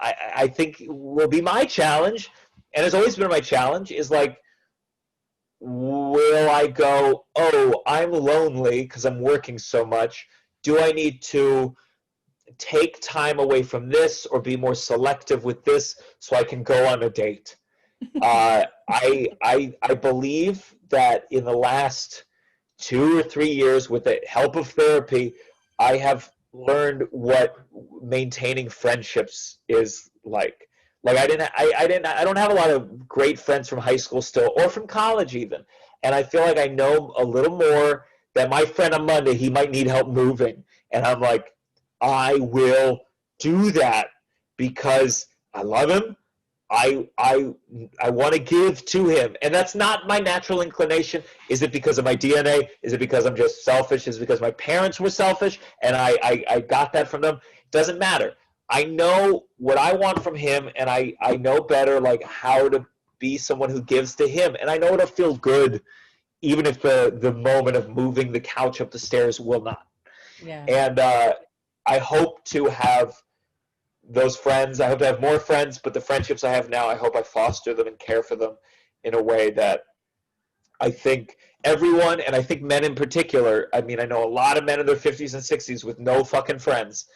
I think will be my challenge, and has always been my challenge, is like, will I go, oh, I'm lonely because I'm working so much. Do I need to take time away from this or be more selective with this so I can go on a date? I believe that in the last 2 or 3 years, with the help of therapy, I have learned what maintaining friendships is like. Like I don't have a lot of great friends from high school still, or from college even. And I feel like I know a little more that my friend on Monday, he might need help moving. And I'm like, I will do that because I love him. I want to give to him. And that's not my natural inclination. Is it because of my DNA? Is it because I'm just selfish? Is it because my parents were selfish and I got that from them? Doesn't matter. I know what I want from him, and I know better like how to be someone who gives to him. And I know it'll feel good, even if the moment of moving the couch up the stairs will not. Yeah. And I hope to have those friends. I hope to have more friends, but the friendships I have now, I hope I foster them and care for them in a way that I think everyone, and I think men in particular, I mean, I know a lot of men in their 50s and 60s with no fucking friends,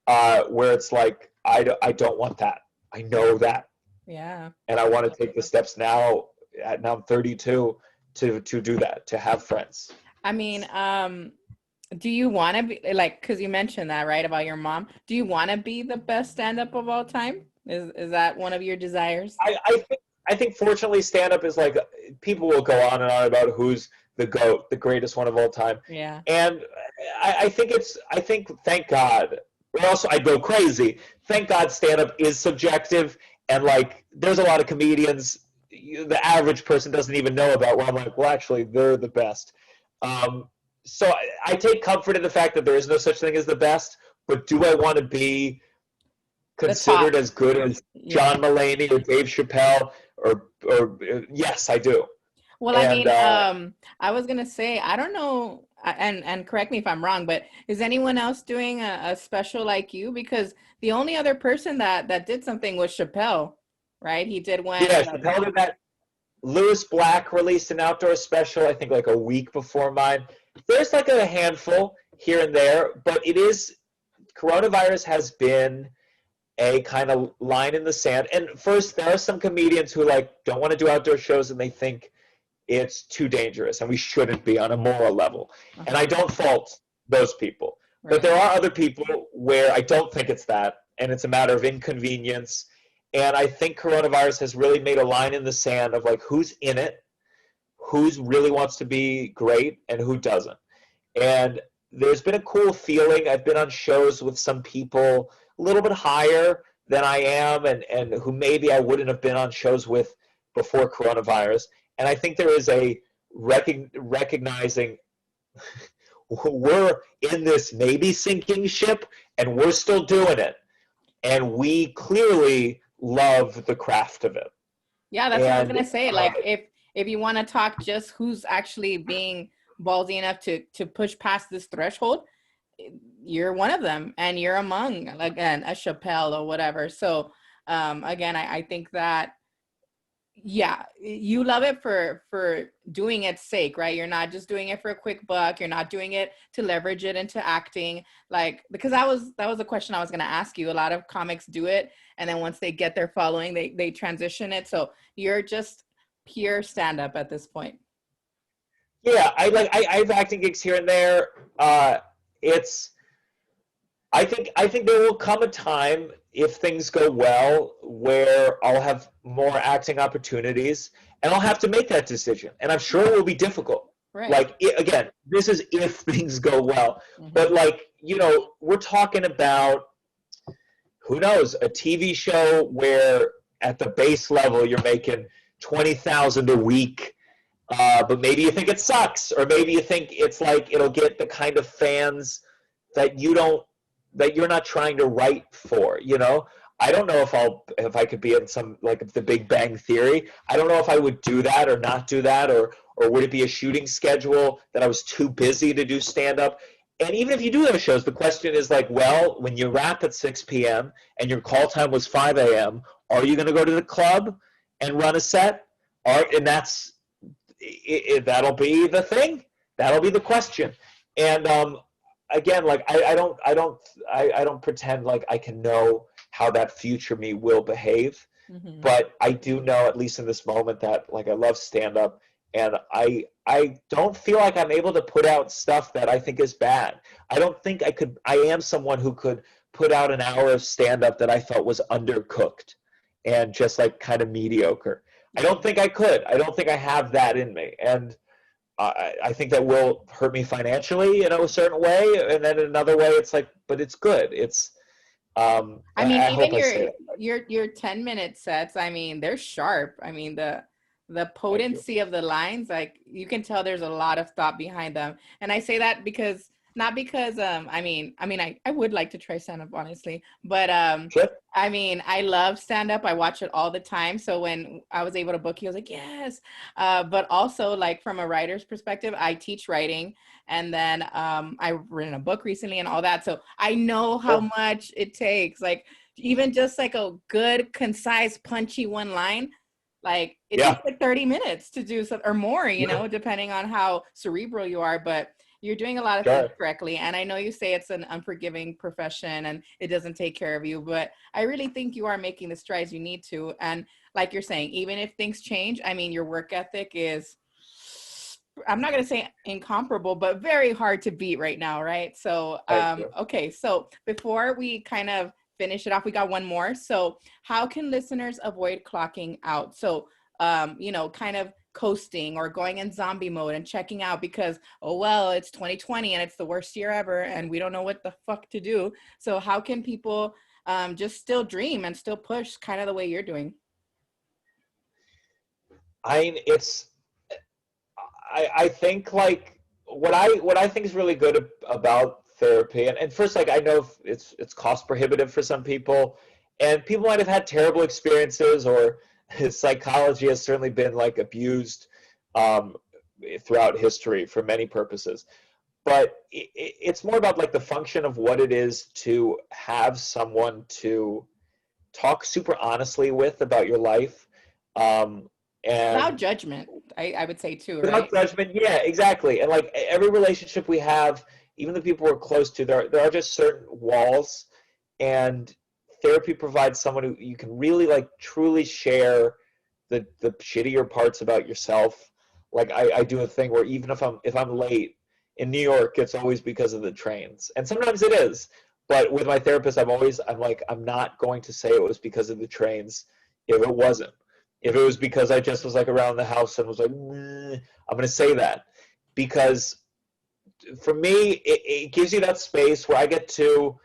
where it's like, I don't want that. I know that. Yeah. And I want to take the steps now, I'm 32, to do that, to have friends. I mean, do you want to be like, because you mentioned that, right, about your mom? Do you want to be the best stand-up of all time? Is that one of your desires? I think fortunately stand-up is like, people will go on and on about who's the GOAT, the greatest one of all time. Yeah. And I think thank God, or else I'd go crazy. Thank God stand-up is subjective, and like there's a lot of comedians the average person doesn't even know about, where I'm like, well, actually, they're the best. So I take comfort in the fact that there is no such thing as the best, but do I want to be considered as good as John Mulaney or Dave Chappelle or yes, I do. Well, I mean, I was gonna say, I don't know, and correct me if I'm wrong, but is anyone else doing a special like you? Because the only other person that did something was Chappelle, right? He did one. Yeah, Chappelle did that. Lewis Black released an outdoor special, I think like a week before mine. There's like a handful here and there, but coronavirus has been a kind of line in the sand. And first, there are some comedians who like don't want to do outdoor shows and they think it's too dangerous and we shouldn't be on a moral level. And I don't fault those people. Right. But there are other people where I don't think it's that, and it's a matter of inconvenience. And I think coronavirus has really made a line in the sand of like who's in it, who's really wants to be great, and who doesn't. And there's been a cool feeling. I've been on shows with some people a little bit higher than I am, and who maybe I wouldn't have been on shows with before coronavirus. And I think there is a recognizing we're in this maybe sinking ship, and we're still doing it. And we clearly love the craft of it. Yeah, that's what I was gonna say. Like, if you want to talk just who's actually being ballsy enough to push past this threshold, you're one of them, and you're among, again, a Chappelle or whatever. So again, I think that, yeah, you love it for doing its sake, right? You're not just doing it for a quick buck. You're not doing it to leverage it into acting, like, because that was a question I was going to ask you. A lot of comics do it, and then once they get their following, they transition it. So you're just pure stand-up at this point. Yeah, I have acting gigs here and there. I think there will come a time, if things go well, where I'll have more acting opportunities, and I'll have to make that decision. And I'm sure it will be difficult. Right. Like, again, this is if things go well. But, Mm-hmm. like, we're talking about, who knows, a TV show where at the base level you're making 20,000 a week, but maybe you think it sucks, or maybe you think it's like it'll get the kind of fans that you're not trying to write for. I don't know if I could be in some, like, the Big Bang Theory. I don't know if I would do that or not do that, or would it be a shooting schedule that I was too busy to do stand up. And even if you do those shows, the question is, like, well, when you wrap at 6 p.m. and your call time was 5 a.m., are you going to go to the club and run a set? And that'll be the thing. That'll be the question. And again, like, I don't pretend like I can know how that future me will behave, Mm-hmm. but I do know, at least in this moment, that, like, I love stand up, and I don't feel like I'm able to put out stuff that I think is bad. I don't think I could. I am someone who could put out an hour of stand up that I felt was undercooked and just, like, kind of mediocre. I don't think I could. I don't think I have that in me. And I think that will hurt me financially in a certain way. And then in another way, it's like, but it's good. I mean, I even hope I say that. your 10-minute sets, I mean, they're sharp. I mean, the Thank you. potency of the lines, like, you can tell there's a lot of thought behind them. And I say that because, not because I would like to try stand up, honestly, but Sure. I mean, I love stand up. I watch it all the time. So when I was able to book you, I was like, yes. But also, like, from a writer's perspective, I teach writing, and then I've written a book recently and all that. So I know how Sure. much it takes. Like, even just like a good, concise, punchy one line, like, it Yeah. takes like 30 minutes to do something or more, Yeah. depending on how cerebral you are. But you're doing a lot of things Sure. correctly. And I know you say it's an unforgiving profession and it doesn't take care of you, but I really think you are making the strides you need to. And like you're saying, even if things change, I mean, your work ethic is, I'm not going to say incomparable, but very hard to beat right now, right? So, Thank you. okay. So before we kind of finish it off, we got one more. So how can listeners avoid clocking out? So, kind of coasting or going in zombie mode and checking out because, oh, well, it's 2020 and it's the worst year ever and we don't know what the fuck to do. So how can people just still dream and still push kind of the way you're doing? I mean, I think, like, what I think is really good about therapy, and first, like, I know it's cost prohibitive for some people, and people might have had terrible experiences, or psychology has certainly been, like, abused um, throughout history for many purposes. But it's more about, like, the function of what it is to have someone to talk super honestly with about your life, um, Without and judgment, I would say too, without right? judgment. Yeah, exactly. And, like, every relationship we have, even the people we're close to, there are just certain walls, and therapy provides someone who you can really, like, truly share the shittier parts about yourself. Like, I do a thing where even if I'm late in New York, it's always because of the trains, and sometimes it is. But with my therapist, I'm like, I'm not going to say it was because of the trains if it wasn't. If it was because I just was, like, around the house and was like, I'm going to say that, because for me, it gives you that space where I get to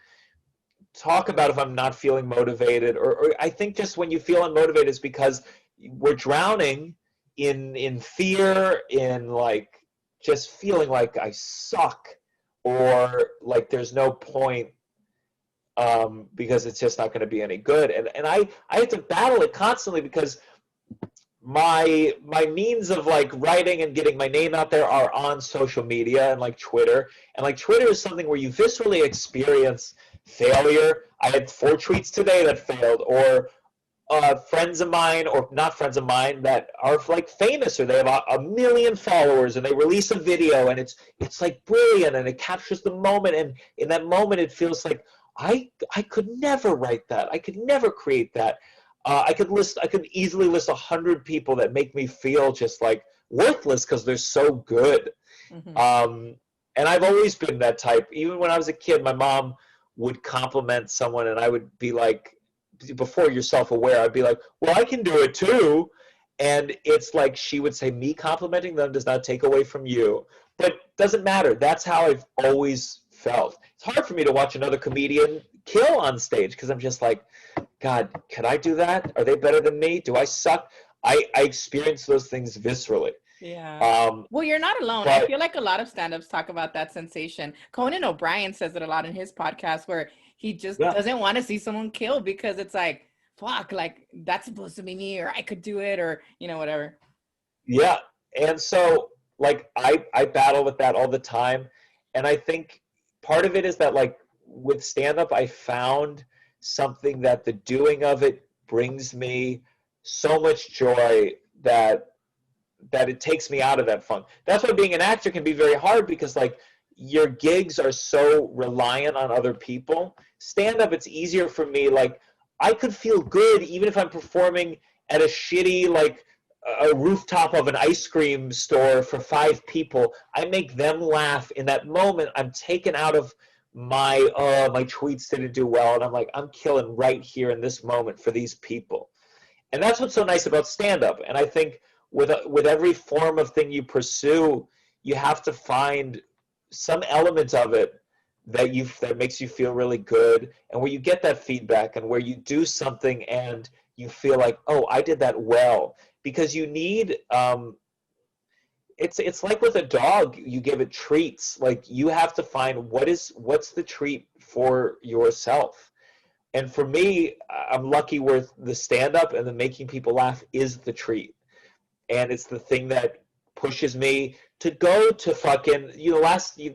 talk about if I'm not feeling motivated, or I think just when you feel unmotivated is because we're drowning in fear, in, like, just feeling like I suck, or like there's no point, because it's just not going to be any good. And I have to battle it constantly because my means of, like, writing and getting my name out there are on social media and, like, Twitter. And, like, Twitter is something where you viscerally experience failure. I had 4 tweets today that failed, or friends of mine, or not friends of mine, that are, like, famous, or they have a million followers, and they release a video, and it's like brilliant, and it captures the moment, and in that moment it feels like I could never write that. I could never create that. I could easily list 100 people that make me feel just, like, worthless because they're so good. Mm-hmm. Um, and I've always been that type. Even when I was a kid, my mom would compliment someone, and I would be like, before you're self-aware, I'd be like, well, I can do it too. And it's like she would say, me complimenting them does not take away from you. But doesn't matter. That's how I've always felt. It's hard for me to watch another comedian kill on stage because I'm just like, God, can I do that? Are they better than me? Do I suck? I experience those things viscerally. Yeah. Um, Well, you're not alone. I but feel like a lot of stand-ups talk about that sensation. Conan O'Brien says it a lot in his podcast where he just yeah, doesn't want to see someone killed because it's like, fuck, like that's supposed to be me, or I could do it, or whatever. yeah. And so like I battle with that all the time. And I think part of it is that like with stand up I found something that the doing of it brings me so much joy that it takes me out of that funk. That's why being an actor can be very hard because like your gigs are so reliant on other people. Stand up, it's easier for me. Like I could feel good even if I'm performing at a shitty like a rooftop of an ice cream store for 5 people. I make them laugh in that moment. I'm taken out of my tweets didn't do well, and I'm like I'm killing right here in this moment for these people. And that's what's so nice about stand up. And I think with every form of thing you pursue, you have to find some element of it that makes you feel really good, and where you get that feedback, and where you do something and you feel like, oh, I did that well. Because you need it's like with a dog, you give it treats. Like you have to find what's the treat for yourself. And for me, I'm lucky where the stand up and the making people laugh is the treat. And it's the thing that pushes me to go to fucking,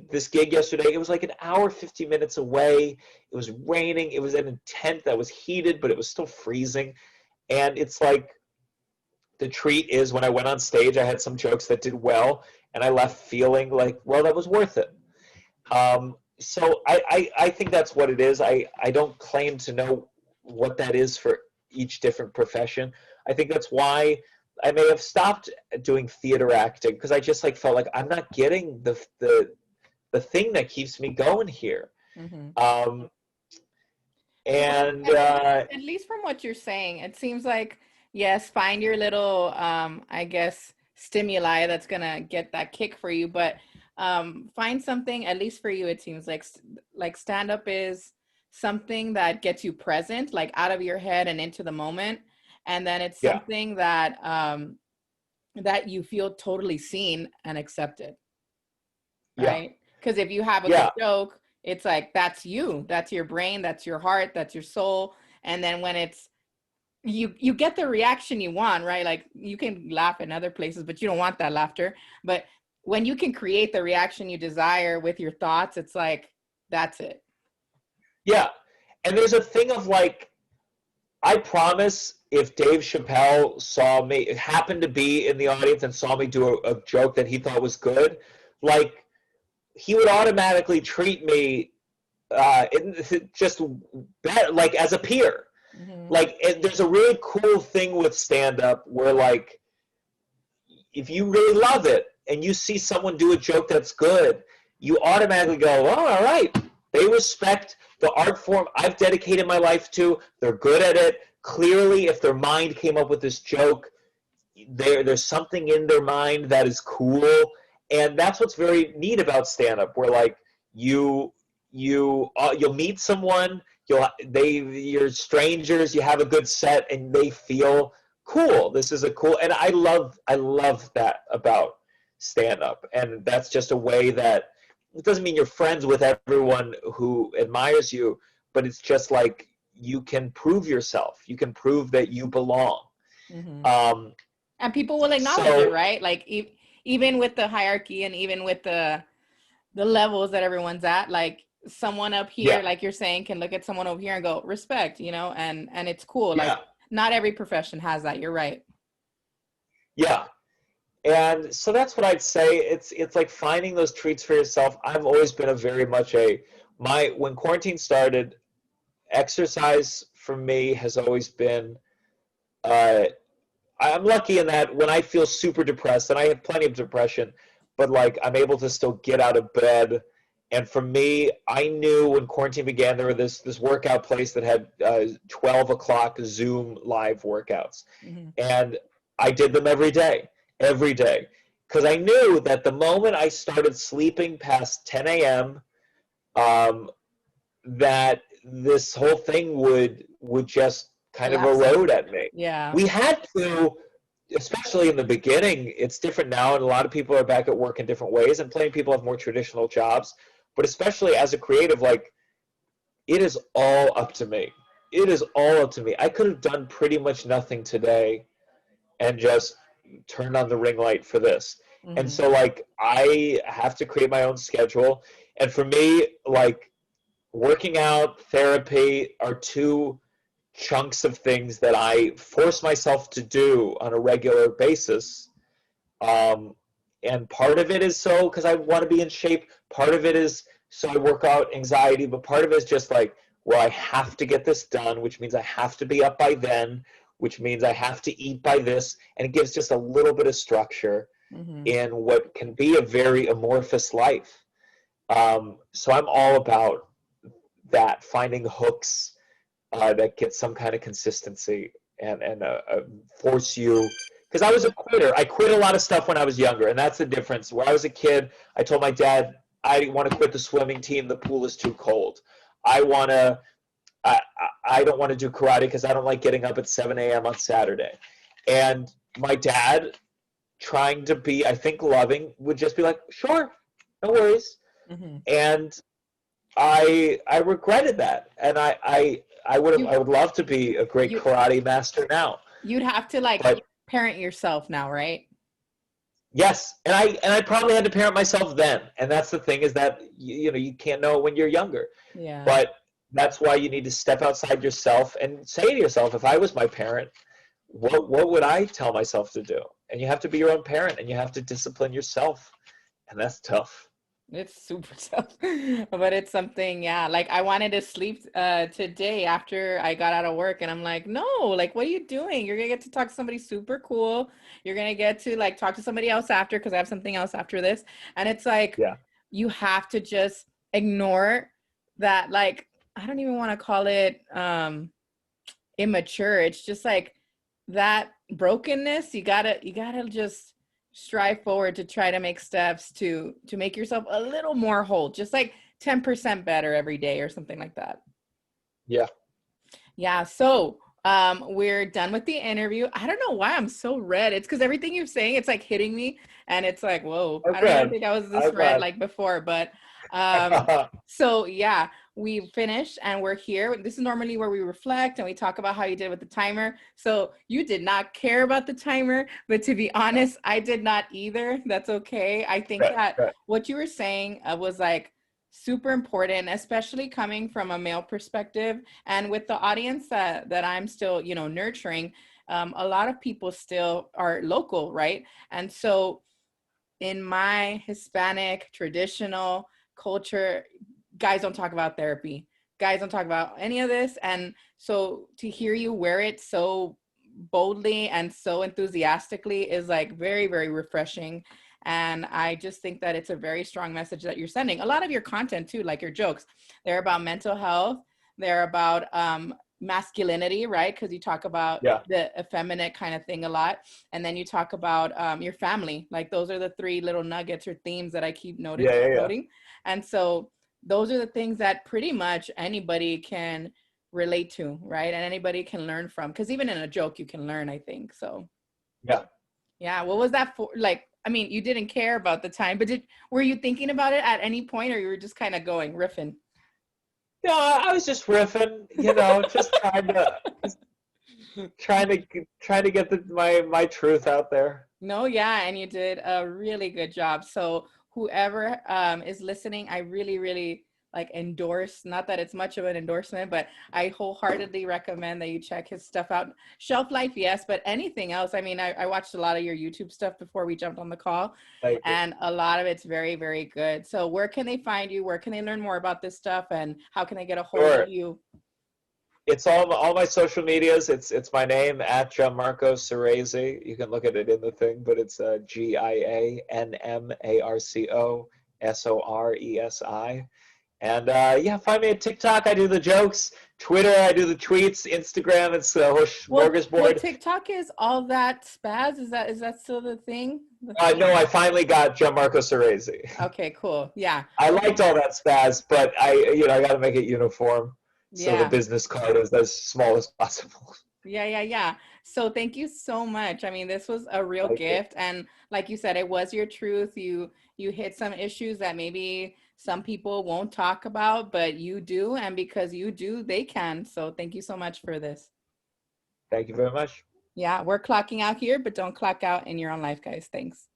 this gig yesterday, it was like an hour, 50 minutes away. It was raining. It was in a tent that was heated, but it was still freezing. And it's like, the treat is when I went on stage, I had some jokes that did well, and I left feeling like, well, that was worth it. So I think that's what it is. I don't claim to know what that is for each different profession. I think that's why I may have stopped doing theater acting, because I just like felt like I'm not getting the thing that keeps me going here. Mm-hmm. Um, Well, and at least from what you're saying, it seems like, yes, find your little, I guess, stimuli that's gonna get that kick for you, but find something, at least for you, it seems like stand up is something that gets you present, like out of your head and into the moment. And then it's yeah, something that that you feel totally seen and accepted, yeah, right? Because if you have a good yeah, joke, it's like that's you, that's your brain, that's your heart, that's your soul. And then when it's you get the reaction you want, right? Like you can laugh in other places, but you don't want that laughter. But when you can create the reaction you desire with your thoughts, it's like that's it. yeah. And there's a thing of like, I promise if Dave Chappelle saw me, happened to be in the audience and saw me do a joke that he thought was good, like he would automatically treat me just better, like as a peer. Mm-hmm. Like there's a really cool thing with stand up where like if you really love it and you see someone do a joke that's good, you automatically go, oh, all right. They respect the art form I've dedicated my life to. They're good at it. Clearly, if their mind came up with this joke, there's something in their mind that is cool. And that's what's very neat about stand-up, where like you'll meet someone, you're strangers, you have a good set, and they feel cool. This is a cool, and I love that about stand up. And that's just a way that it doesn't mean you're friends with everyone who admires you, but it's just like you can prove yourself. You can prove that you belong. Mm-hmm. Um, And people will acknowledge it, so right? Like even with the hierarchy and even with the levels that everyone's at, like someone up here, yeah, like you're saying, can look at someone over here and go respect, and it's cool. Like yeah, not every profession has that. You're right. yeah. And so that's what I'd say. It's like finding those treats for yourself. I've always been a very much when quarantine started, exercise for me has always been uh, I'm lucky in that when I feel super depressed, and I have plenty of depression, but like I'm able to still get out of bed. And for me, I knew when quarantine began, there were this workout place that had 12 o'clock Zoom live workouts. Mm-hmm. And I did them every day. Because I knew that the moment I started sleeping past 10 a.m., that this whole thing would just kind of Collapse on erode you. at me. Yeah. We had to, especially in the beginning, it's different now, and a lot of people are back at work in different ways, and plenty of people have more traditional jobs. But especially as a creative, like, it is all up to me. It is all up to me. I could have done pretty much nothing today and just turned on the ring light for this. And Mm-hmm. so, like, I have to create my own schedule. And for me, like, working out, therapy are two chunks of things that I force myself to do on a regular basis. Um, and part of it is so because I want to be in shape. Part of it is so I work out anxiety, but part of it is just like, well, I have to get this done, which means I have to be up by then, which means I have to eat by this. And it gives just a little bit of structure Mm-hmm. in what can be a very amorphous life. So I'm all about that, finding hooks that get some kind of consistency and force you. Because I was a quitter. I quit a lot of stuff when I was younger, and that's the difference. When I was a kid, I told my dad, I want to quit the swimming team. The pool is too cold. I want to. I, I don't want to do karate because I don't like getting up at 7 a.m. on Saturday. And my dad, trying to be, I think, loving, would just be like, sure, no worries. Mm-hmm. And I regretted that, and You I would love to be a great you karate master now, you'd have to like but parent yourself now, right? yes, and I probably had to parent myself then, and that's the thing is that you know you can't know when you're younger, Yeah. but that's why you need to step outside yourself and say to yourself, if I was my parent, what would I tell myself to do? And you have to be your own parent, and you have to discipline yourself, and that's tough. It's super tough, but it's something, yeah. Like I wanted to sleep today after I got out of work, and I'm like, no, like what are you doing? You're gonna get to talk to somebody super cool. You're gonna get to like talk to somebody else after because I have something else after this. And it's like Yeah, you have to just ignore that, like, I don't even want to call it immature. It's just like that brokenness. You gotta just strive forward to try to make steps to make yourself a little more whole, just like 10% better every day or something like that. yeah. Yeah, so we're done with the interview. I don't know why I'm so red. It's because everything you're saying, it's like hitting me, and it's like, whoa, I'm I don't even glad. think I was this I'm red glad. like before. But um, so yeah, we finished and we're here. This is normally where we reflect and we talk about how you did with the timer. So you did not care about the timer, but to be No, honest, I did not either. That's okay. I think good, that good. what you were saying was like super important, especially coming from a male perspective and with the audience that I'm still, nurturing. A lot of people still are local, right? And so in my Hispanic traditional culture, guys don't talk about therapy. Guys don't talk about any of this. And so to hear you wear it so boldly and so enthusiastically is like very, very refreshing. And I just think that it's a very strong message that you're sending. A lot of your content too, like your jokes, they're about mental health. They're about masculinity, right? Because you talk about Yeah, the effeminate kind of thing a lot. And then you talk about your family. Like those are the three little nuggets or themes that I keep yeah, yeah, yeah. noting. And so those are the things that pretty much anybody can relate to, right? And anybody can learn from. Because even in a joke, you can learn, I think. So Yeah. yeah, what was that for? Like, I mean, you didn't care about the time, but were you thinking about it at any point, or you were just kind of going riffing? No, I was just riffing, you know, just trying to get my truth out there. No, yeah, and you did a really good job. So whoever is listening, I really, really like endorse, not that it's much of an endorsement, but I wholeheartedly recommend that you check his stuff out. Shelf Life, yes, but anything else. I mean, I watched a lot of your YouTube stuff before we jumped on the call, Thank you. and a lot of it's very, very good. So where can they find you? Where can they learn more about this stuff? And how can they get a hold of Sure. you? It's all my social medias. It's my name at Gianmarco Soresi. You can look at it in the thing, but it's Gianmarco Soresi. And yeah, find me at TikTok. I do the jokes. Twitter, I do the tweets. Instagram, it's Hosh Well, Smorgasbord. TikTok is all that spaz. Is that still the thing? No, I finally got Gianmarco Soresi. Okay, cool. Yeah. I Okay. liked all that spaz, but I got to make it uniform, so the Yeah. business card is as small as possible. Yeah. So thank you so much. I mean, this was a real Thank you. gift, and like you said, it was your truth. You hit some issues that maybe some people won't talk about, but you do, and because you do, they can. So thank you so much for this. Thank you very much. Yeah, we're clocking out here, but don't clock out in your own life, guys. Thanks.